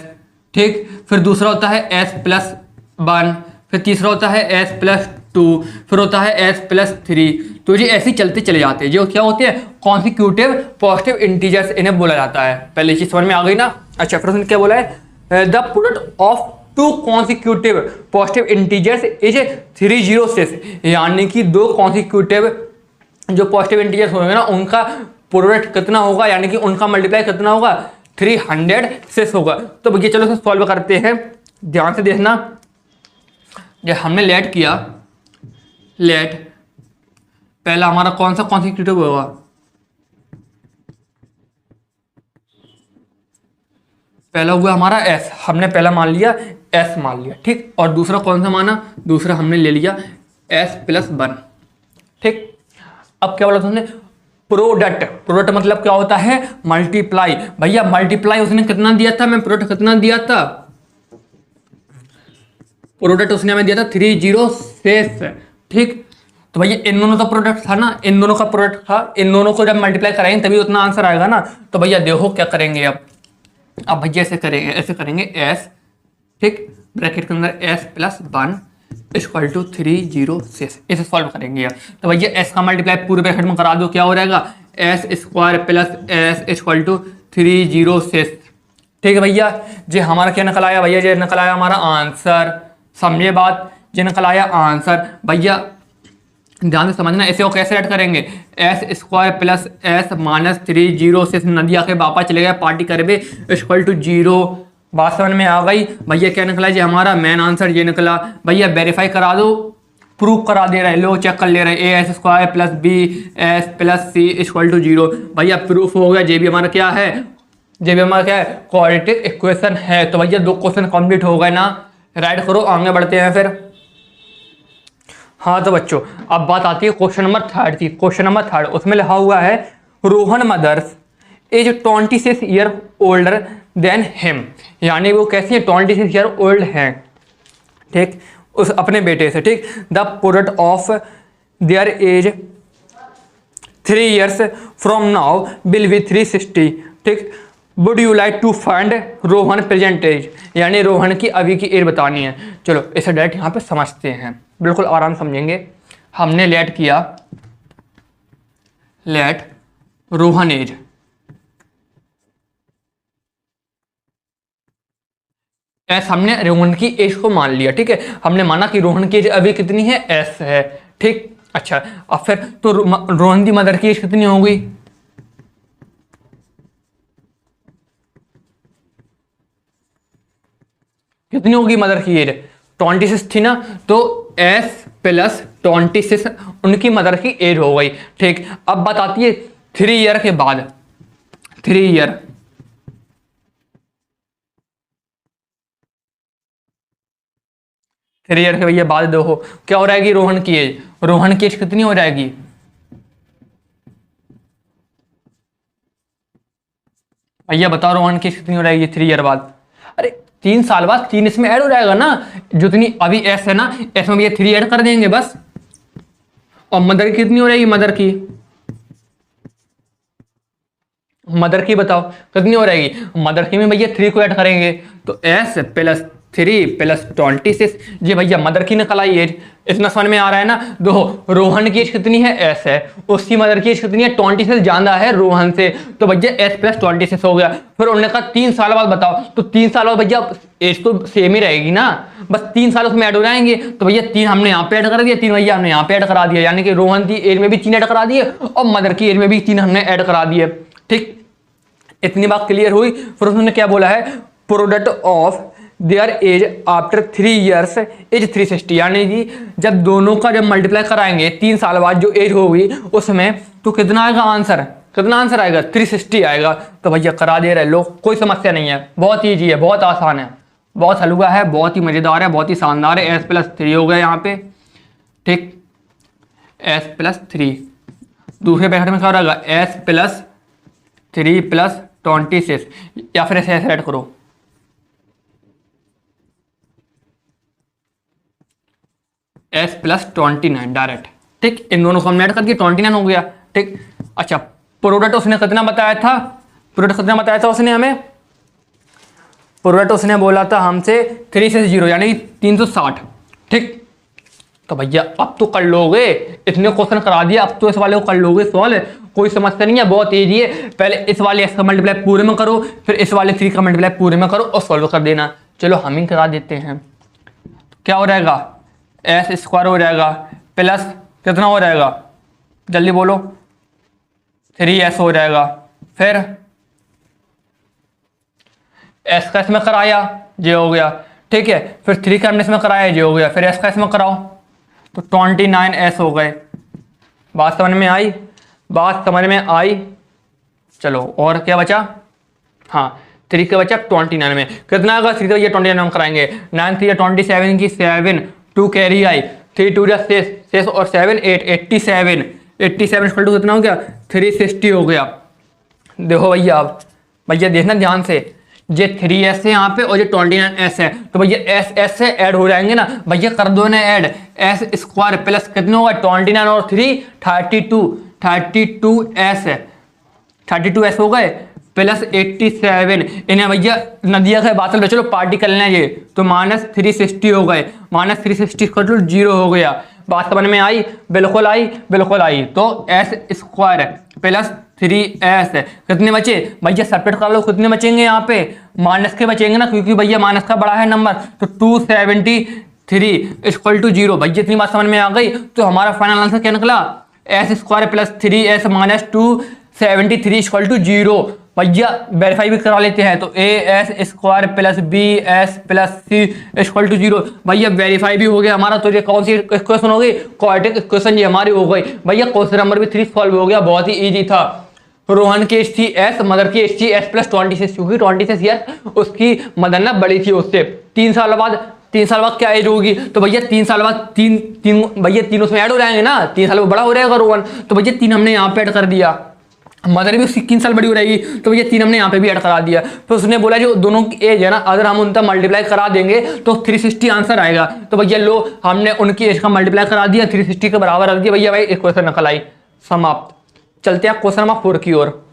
ठीक, फिर दूसरा होता है s प्लस 1, फिर तीसरा होता है s प्लस 2, फिर होता है s प्लस 3। तो ये ऐसे ही चलते चले जाते हैं। जो क्या होते हैं कॉन्सिक्यूटिव पॉजिटिव इंटीजर्स, इन्हें बोला जाता है। पहले चीज समझ में आ गई ना। अच्छा फिर उसने क्या बोला है, the product of to consecutive positive integers is 306, यानी कि दो कॉन्सिक्यूटिव जो पॉजिटिव इंटीजर्स होंगे ना उनका प्रोडक्ट कितना होगा, यानी कि उनका मल्टीप्लाई कितना होगा 306 होगा। तो भैया चलो इसे सॉल्व करते हैं, ध्यान से देखना। जब हमने लेट किया, लेट पहला हमारा कौन सा कॉन्सिक्यूटिव होगा, पहला हुआ हमारा s, हमने पहला मान लिया s मान लिया, ठीक, और दूसरा कौन सा माना, दूसरा हमने ले लिया s प्लस 1, ठीक। अब क्या बोला तुमने, प्रोडक्ट, प्रोडक्ट मतलब क्या होता है मल्टीप्लाई। भैया मल्टीप्लाई उसने कितना दिया था, मैं प्रोडक्ट कितना दिया था, प्रोडक्ट उसने हमें दिया था 306, ठीक। तो भैया इन दोनों का प्रोडक्ट था ना, इन दोनों का प्रोडक्ट था, इन दोनों को जब मल्टीप्लाई कराएंगे तभी उतना आंसर आएगा ना। तो भैया देखो क्या करेंगे, अब भैया ऐसे करेंगे, ऐसे करेंगे s, ठीक, ब्रैकेट के अंदर s प्लस 1 इक्वल टू 306, इसे सॉल्व करेंगे। तो भैया s का मल्टीप्लाई पूरे ब्रैकेट में करा दो, क्या हो जाएगा s square plus s equal to 306, ठीक है भैया। जे हमारा क्या निकल आया भैया, जे निकल आया हमारा आंसर, समझे बात, जे निकल आया आंसर। भैया ध्यान से समझना, इसे वो कैसे ऐड करेंगे, S square plus S minus 306 नदिया के वापस चले गए पार्टी करवे इक्वल टू 0। बात समझ में आ गई भैया, क्या निकला जी हमारा मेन आंसर ये निकला। भैया वेरीफाई करा दो, प्रूफ करा दे रहे, लो चेक कर ले रहे, A S square plus B S plus C equal to 0। भैया प्रूफ हो गया, जे भी हमारा क्या है, जे भी हमारा क्या है क्वाड्रेटिक इक्वेशन है। तो भैया दो क्वेश्चन कंप्लीट हो गए ना, राइट करो, आगे बढ़ते हैं फिर। हाँ तो बच्चों अब बात आती है क्वेश्चन नंबर 3 की। क्वेश्चन नंबर 3 उसमें लिखा हुआ है Rohan mother's age 26 year older than him, यानी वो कैसी है 26 ईयर ओल्ड हैं, ठीक, उस अपने बेटे से, ठीक। The product of their age 3 years from now will be 360, ठीक। Would you like to find Rohan present age, यानी रोहन की अभी की एज बतानी है। चलो इसे डायरेक्ट यहाँ पे समझते हैं, बिल्कुल आराम समझेंगे। हमने लेट किया, लेट रोहन एज, एस हमने रोहन की एज को मान लिया, ठीक है, हमने माना कि रोहन की एज अभी कितनी है एस है, ठीक। अच्छा अब फिर तो रोहन की मदर की एज कितनी होगी, कितनी होगी मदर की एज 26 थी ना, तो s प्लस 26 उनकी मदर की एज हो गई, ठीक। अब बात आती है 3 ईयर के बाद, 3 ईयर 3 ईयर के भैया बाद देखो क्या हो जाएगी रोहन की एज। रोहन की एज कितनी हो जाएगी? भैया बताओ रोहन की एज कितनी हो जाएगी 3 ईयर बाद? अरे 3 साल बाद 3 इसमें ऐड हो जाएगा ना, जितनी अभी एस है ना, एस में भैया 3 ऐड कर देंगे बस। और मदर की कितनी हो जाएगी? मदर की बताओ कितनी हो रहेगी? मदर की में भैया 3 को ऐड करेंगे तो s प्लस 3 प्लस 26। जी भैया मदर की निकल आई एज, इतना समझ में आ रहा है ना। देखो रोहन की एज कितनी है? s है, उसकी मदर की एज कितनी है? 26 ज्यादा है रोहन से, तो भैया s प्लस 26 हो गया। फिर उन्होंने कहा 3 साल बाद बताओ, तो 3 साल बाद भैया एज तो सेम ही रहेगी ना, बस 3 साल उसमें ऐड हो जाएंगे। तो भैया 3 हमने यहाँ पे ऐड कर दिया, 3 भैया हमने यहाँ पे ऐड करा दिया, यानी कि रोहन की एज में भी 3 ऐड करा दिए और मदर की एज में भी 3 हमने ऐड करा दिए। ठीक, इतनी बात क्लियर हुई। फिर उसने क्या बोला है? Product of their age after 3 years age 360, यानी कि जब दोनों का जब मल्टीप्लाई कराएंगे 3 साल बाद जो एज होगी उसमें, तो कितना आएगा आंसर? कितना आंसर आएगा? 360 आएगा। तो भैया करा दे रहे लोग, कोई समस्या नहीं है, बहुत ईजी है, बहुत आसान है, बहुत हलवा है, बहुत ही मजेदार है, बहुत ही शानदार है। s प्लस 3 हो गया यहाँ पे। ठीक, s प्लस 3, दूसरे ब्रैकेट में क्या हो रहेगा? s प्लस 3 प्लस 26, या फिर ऐसे ऐड करो, s प्लस 29 डायरेक्ट। ठीक, इन दोनों को हमने ऐड कर दिया, 29 हो गया। ठीक, अच्छा प्रोडक्ट उसने कितना बताया था? प्रोडक्ट कितना बताया था उसने हमें? प्रोडक्ट उसने बोला था हमसे 3 से 0 यानी 360। ठीक, तो भैया अब तो कर लोगे, इतने क्वेश्चन करा दिया, अब तो इस वाले को कर लोगे सॉल्व, कोई समस्या नहीं है, बहुत ईजी है। पहले इस वाले s का मल्टीप्लाई पूरे में करो, फिर इस वाले 3 का मल्टीप्लाई पूरे में करो और सॉल्व कर देना। चलो हम ही करा देते हैं। क्या हो जाएगा? s स्क्वायर हो जाएगा प्लस कितना हो जाएगा? जल्दी बोलो। 3s हो जाएगा, फिर s का इसमें कराया, ये हो गया। ठीक है, फिर 3 का हमने इसमें कराया, ये हो गया, फिर s का इसमें कराओ तो 29s हो गए। बात समझ में आई? बात समझ में आई? चलो और क्या बचा? हाँ 3 का बचा 29 में, कितना आएगा? 3 का ये 29 हम कराएंगे, 9 3 27 की 7 2 कैरी आई, 3 2 6 और 7 8 87 87 इक्वल टू कितना हो गया? 360 हो गया। देखो भैया, अब भैया देखना ध्यान से, ये 3s है यहाँ पे और ये 29s है, तो भैया s से ऐड हो जाएंगे ना भैया, कर दो ना ऐड। s स्क्वायर प्लस कितना होगा? 29 और 3 32s हो गए प्लस 87, इन्हें भैया नदिया के बादल में चलो पार्टी कर लेना ये, तो माइनस 360 हो गए, माइनस 360 का 0 हो गया। बात समझ में आई? बिल्कुल आई, बिल्कुल आई। तो s स्क्वायर प्लस 3s कितने बचे भैया? सेपरेट कर लो, कितने बचेंगे यहाँ पे? माइनस के बचेंगे ना, क्योंकि भैया माइनस का बड़ा है नंबर, तो 273 इक्वल टू 0। भैया इतनी बात समझ में आ गई, तो हमारा फाइनल आंसर क्या निकला? s square plus 3s minus 273 equal to 0। भैया वेरीफाई भी करा लेते हैं, तो as square plus bs plus c equal to 0। भैया वेरीफाई भी हो गया हमारा। तो ये कौन सी इक्वेशन हो गई? क्वाड्रेटिक इक्वेशन ये हमारी हो गई। भैया क्वेश्चन नंबर भी 3 सॉल्व हो गया, बहुत ही इजी था। रोहन की एज थी s, मदर की एज थी s प्लस 26, क्योंकि 26 ईयर उसकी मदर ना बड़ी थी उससे। 3 साल बाद क्या एज होगी? तो भैया 3 साल बाद तीन भैया 3 उसमें ऐड हो जाएंगे ना, 3 साल में बड़ा हो जाएगा रोहन, तो भैया 3 हमने यहाँ पे ऐड कर दिया। मदर भी उसकी 3 साल बड़ी हो रहेगी, तो भैया 3 हमने यहाँ पे भी ऐड करा दिया। तो उसने बोला जो दोनों की एज है ना, अगर हम उनका मल्टीप्लाई करा देंगे तो 360 आंसर आएगा। तो भैया लो हमने उनकी एज का मल्टीप्लाई करा दिया, 360 के बराबर रख दिया। भैया भाई एक क्वेश्चन निकल आई, समाप्त। चलते हैं क्वेश्चन नंबर 4 की ओर।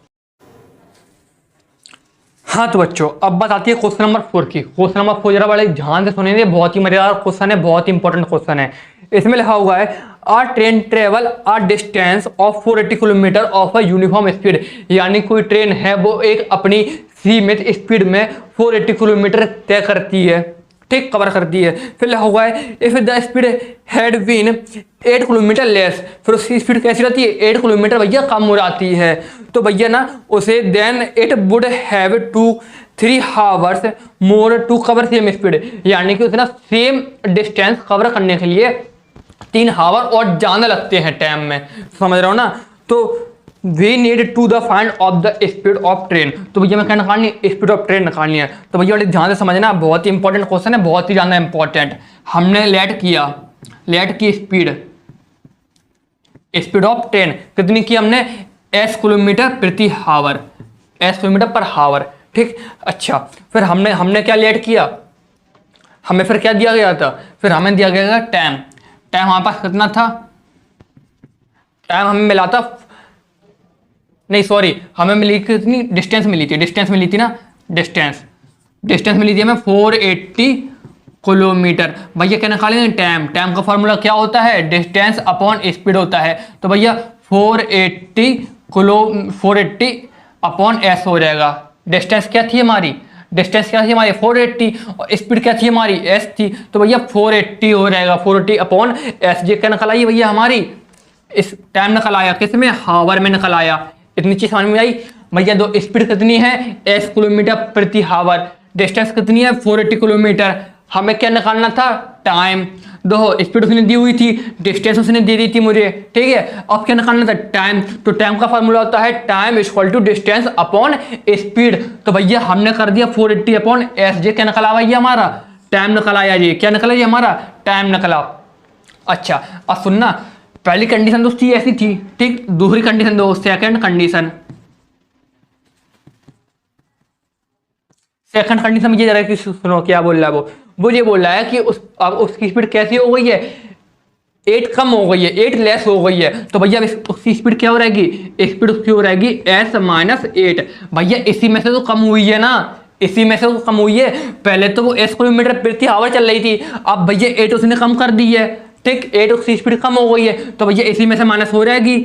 हाँ तो बच्चों अब बात आती है क्वेश्चन नंबर 4 की। क्वेश्चन नंबर 4 जरा बड़े ध्यान से सुनेंगे, बहुत ही मजेदार क्वेश्चन है, बहुत ही इंपॉर्टेंट क्वेश्चन है। इसमें लिखा हुआ है a train travel a distance of 480 kilometre of a uniform speed, यानी कोई ट्रेन है वो एक अपनी सीमित स्पीड में 480 किलोमीटर तय करती है, ठीक, कवर करती है। फिर लिखा हुआ है if the speed had been 8 kilometre less, फिर उसकी स्पीड कैसी रहती है? 8 किलोमीटर भैया कम हो जाती है। तो भैया ना उसे then it would have 2-3 hours more to cover same speed, यानी कि उसे ना सेम डिस्टेंस कवर करने के लिए 3 आवर और ज़्यादा लगते हैं टाइम में, समझ रहे हो ना। तो we need to the find of the speed of train. तो भैया मैं क्या निकालनी है, स्पीड ऑफ ट्रेन निकालनी है। तो भैया ध्यान से समझना, बहुत ही इंपॉर्टेंट क्वेश्चन है, बहुत ही ज़्यादा इंपॉर्टेंट। हमने लेट की स्पीड ऑफ ट्रेन कितनी की हमने, एस किलोमीटर प्रति हावर, एस किलोमीटर पर हावर, ठीक। अच्छा, फिर हमने क्या लेट किया, हमें फिर क्या दिया गया था, फिर हमें दिया गया था टाइम। टाइम हमारे पास कितना था, टाइम हमें मिला था, नहीं सॉरी, हमें मिली कितनी, डिस्टेंस मिली थी ना, डिस्टेंस मिली थी हमें 480 किलोमीटर। भैया क्या निकालेंगे, टाइम का फॉर्मूला क्या होता है, डिस्टेंस अपॉन स्पीड होता है। तो भैया 480 अपॉन एस हो जाएगा। डिस्टेंस क्या थी हमारी, 480, और स्पीड क्या थी हमारी, एस थी। तो भैया 480 हो जाएगा, 480 अपॉन एस। जी क्या निकल आई भैया हमारी, इस टाइम निकल आया, किस में, हावर में निकल आया। इतनी चीज समझ में आई भैया। दो स्पीड कितनी है, एस किलोमीटर प्रति हावर, डिस्टेंस कितनी है 480 किलोमीटर। हमें क्या निकालना था, टाइम। दो स्पीड उसने दी हुई थी, डिस्टेंस उसने दे दी थी मुझे, ठीक है। अब क्या निकालना था, टाइम। तो टाइम का फॉर्मूला होता है time equal to distance upon speed. तो भैया हमने कर दिया 480 अपॉन एस। जे क्या निकला भैया हमारा, टाइम निकल आया जी। क्या निकला जी हमारा, टाइम निकला। अच्छा अब सुनना, पहली कंडीशन दोस्ती ऐसी थी, ठीक। दूसरी कंडीशन दो, सेकंड कंडीशन में ये जरा कि सुनो क्या बोल रहा है वो ये बोल रहा है कि अब उसकी स्पीड कैसी हो गई है, 8 कम हो गई है, 8 लेस हो गई है। तो भैया उसकी स्पीड क्या हो रहेगी, स्पीड उसकी हो रहेगी s माइनस 8। भैया इसी में से तो कम हुई है ना, इसी में से तो कम हुई है। पहले तो वो s किलोमीटर प्रति आवर चल रही थी, अब भैया 8 उसने कम कर दी है, ठीक। 8 उसकी स्पीड कम हो गई है, तो भैया इसी में से माइनस हो रहेगी।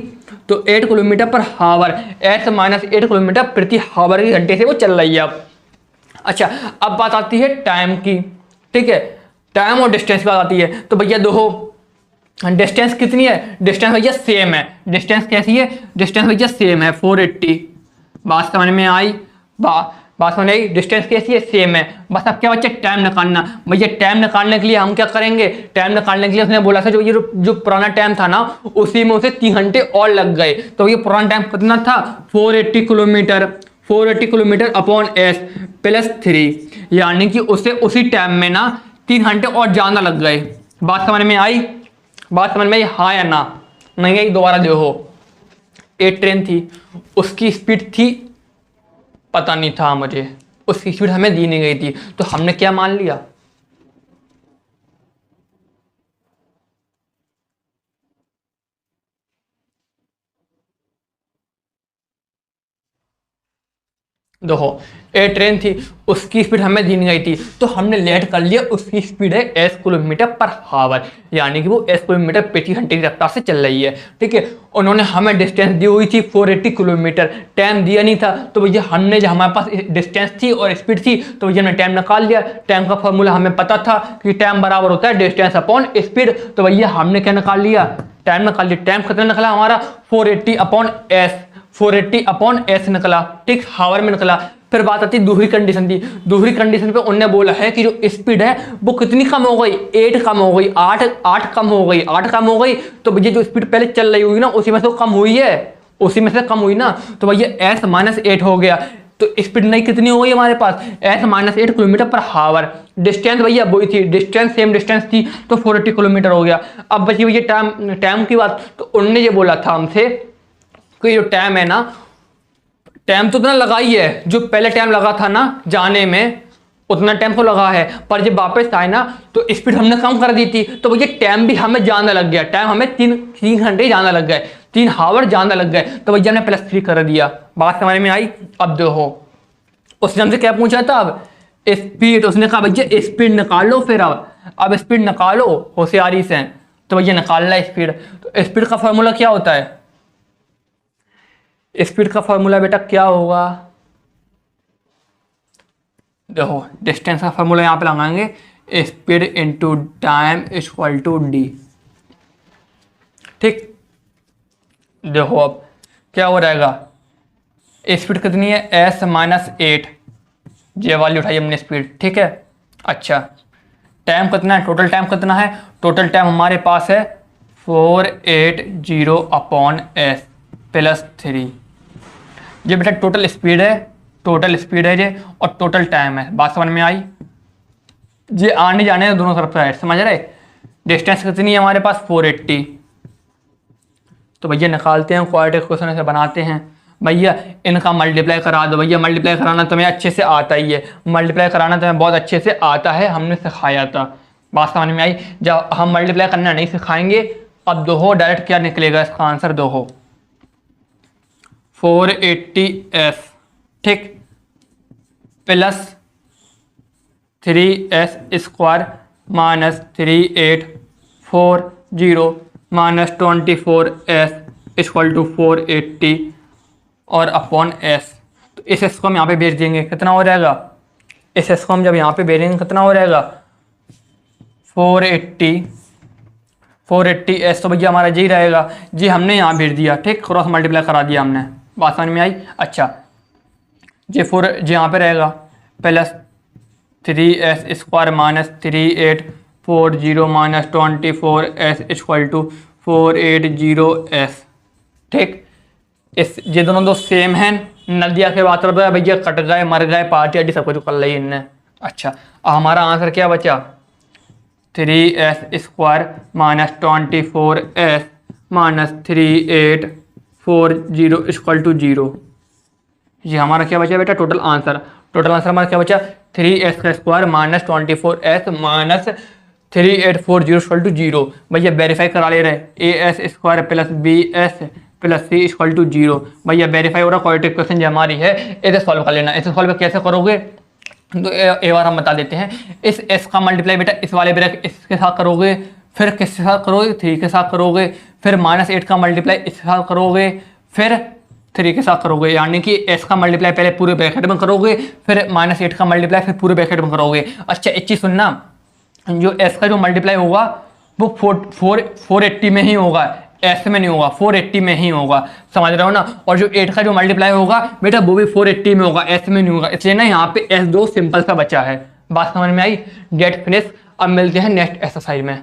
तो 8 किलोमीटर पर हावर, s माइनस 8 किलोमीटर प्रति हावर की घंटे से वो चल रही है अब। अच्छा अब बात आती है टाइम की, ठीक है। टाइम और डिस्टेंस की बात आती है। तो भैया देखो डिस्टेंस कितनी है, डिस्टेंस भैया सेम है। डिस्टेंस कैसी है, डिस्टेंस भैया सेम है 480। बात समझ में आई, बात समझ आई, डिस्टेंस कैसी है, सेम है। बस अब क्या बच्चा, टाइम निकालना। भैया टाइम निकालने के लिए हम क्या करेंगे, टाइम निकालने के लिए उसने बोला था जो पुराना टाइम था ना, उसी में उसे 3 घंटे और लग गए। तो ये पुराना टाइम कितना था, 480 किलोमीटर अपॉन एस प्लस 3, यानी कि उसे उसी टाइम में ना 3 घंटे और ज़्यादा लग गए। बात समझ में आई, बात समझ में आई, हाँ या ना, नहीं आई दोबारा देखो। एक ट्रेन थी, उसकी स्पीड थी, पता नहीं था मुझे, उसकी स्पीड हमें दी नहीं गई थी, तो हमने क्या मान लिया, देखो ए ट्रेन थी, उसकी स्पीड हमें दी नहीं गई थी, तो हमने लेट कर लिया उसकी स्पीड है एस किलोमीटर पर हावर, यानी कि वो एस किलोमीटर प्रति घंटे की रफ्तार से चल रही है, ठीक है। उन्होंने हमें डिस्टेंस दी हुई थी 480 किलोमीटर, टाइम दिया नहीं था, तो भैया हमने जो हमारे पास डिस्टेंस थी और स्पीड थी, तो भैया हमने टाइम निकाल लिया। टाइम का फॉर्मूला हमें पता था कि टाइम बराबर होता है डिस्टेंस अपॉन स्पीड, तो भैया हमने क्या निकाल लिया, टाइम निकाल लिया। टाइम कितना निकला हमारा 480 अपॉन एस, 480 अपॉन एस निकला, ठीक, हावर में निकला। फिर बात आती दूसरी कंडीशन थी, दूसरी कंडीशन पे उन्होंने बोला है कि जो स्पीड है वो कितनी कम हो गई, 8 कम हो गई, 8 कम हो गई, 8 कम हो गई। तो भैया जो स्पीड पहले चल रही हुई ना, उसी में से कम हुई है, उसी में से कम हुई ना, तो भैया एस माइनस 8 हो गया। तो स्पीड नहीं कितनी हो गई हमारे पास, एस माइनस 8 किलोमीटर पर हावर। डिस्टेंस भैया वही थी, डिस्टेंस सेम डिस्टेंस थी, तो 480 किलोमीटर हो गया। अब बची भैया टाइम की बात, तो उन्होंने ये बोला था हमसे कि जो टाइम है ना, टाइम तो उतना लगा ही है, जो पहले टाइम लगा था ना जाने में, उतना टाइम तो लगा है, पर जब वापस आए ना तो स्पीड हमने कम कर दी थी, तो भैया टाइम भी हमें ज़्यादा लग गया, टाइम हमें 3 घंटे ज़्यादा लग गए, 3 हावर ज़्यादा लग गए, तो भैया हमने +3 कर दिया। बात समझ में आई। अब देखो उसने हमसे क्या पूछा था, अब स्पीड, उसने कहा भैया स्पीड निकालो, फिर अब स्पीड निकालो होशियारी से, तो भैया निकालना है स्पीड। तो स्पीड का फॉर्मूला क्या होता है, स्पीड का फॉर्मूला बेटा क्या होगा, देखो डिस्टेंस का फॉर्मूला यहां पे लगाएंगे, speed into time equal to D, ठीक। देखो अब क्या हो जाएगा, स्पीड कितनी है, एस माइनस 8, जे वाली उठाई हमने स्पीड, ठीक है। अच्छा टाइम कितना है, टोटल टाइम कितना है, टोटल टाइम हमारे पास है 480 अपॉन एस, प्लस 3। ये बेटा टोटल स्पीड है ये, और टोटल टाइम है। बात समझ में आई? ये आने जाने दोनों तरफ से है, समझ रहे? डिस्टेंस कितनी है हमारे पास? 480। तो भैया निकालते हैं, क्वाड्रेटिक इक्वेशन से बनाते हैं। भैया इनका मल्टीप्लाई करा दो। भैया मल्टीप्लाई कराना तुम्हें अच्छे से आता ही है, मल्टीप्लाई कराना तुम्हें बहुत अच्छे से आता है, हमने सिखाया था। बात समझ में आई? जब हम मल्टीप्लाई करना नहीं सिखाएंगे, अब दो हो डायरेक्ट क्या निकलेगा इसका आंसर? दो हो 480s, ठीक, plus 3s square minus 3840 minus 24s equal to 480 और अपॉन s। तो इस s को हम यहाँ पे भेज देंगे, कितना हो जाएगा? इस s को हम जब यहाँ पे भेजेंगे कितना हो जाएगा? 480s। तो भैया हमारा जी रहेगा, जी हमने यहाँ भेज दिया, ठीक, क्रॉस मल्टीप्लाई करा दिया हमने। बात समझ में आई? अच्छा, जी 4 जी यहाँ पे रहेगा plus 3s square minus 3840 minus 24s equal to 480s, ठीक। इस ये दोनों दो सेम हैं, नदिया के बात करते हैं भैया, कट गए, मर गए, पार्टी आर्टी सब कुछ कर ली इनने। अच्छा, अब हमारा आंसर क्या बचा? 3s square minus 24s minus 3840 equal to 0। ये हमारा क्या बचा बेटा? टोटल आंसर हमारा क्या बचा? 3s का square minus 24s minus 3840 equal to 0। भैया वेरीफाई करा ले रहे, as square plus bs plus c equal to 0। भैया वेरीफाई हो रहा, क्वाड्रेटिक इक्वेशन जो हमारी है इसे सॉल्व कर लेना। इसे सॉल्व कैसे करोगे तो एक बार हम बता देते हैं। इस s का मल्टीप्लाई बेटा इस वाले ब्रैकेट इसके साथ करोगे, फिर किसके साथ करोगे? 3 के साथ करोगे, फिर माइनस 8 का मल्टीप्लाई इसके साथ करोगे, फिर 3 के साथ करोगे, यानी कि s का मल्टीप्लाई पहले पूरे ब्रैकेट में करोगे, फिर माइनस 8 का मल्टीप्लाई फिर पूरे ब्रैकेट में करोगे। अच्छा एक चीज़ सुनना, जो s का जो मल्टीप्लाई होगा वो 480 में ही होगा, s में नहीं होगा, 480 में ही होगा, समझ रहे हो ना। और जो 8 का जो मल्टीप्लाई होगा बेटा वो भी 480 में होगा, s में नहीं होगा, इसलिए ना यहाँ पे s2 सिंपल सा बचा है। बात समझ में आई? Gate finish. अब मिलते हैं नेक्स्ट एक्सरसाइज में।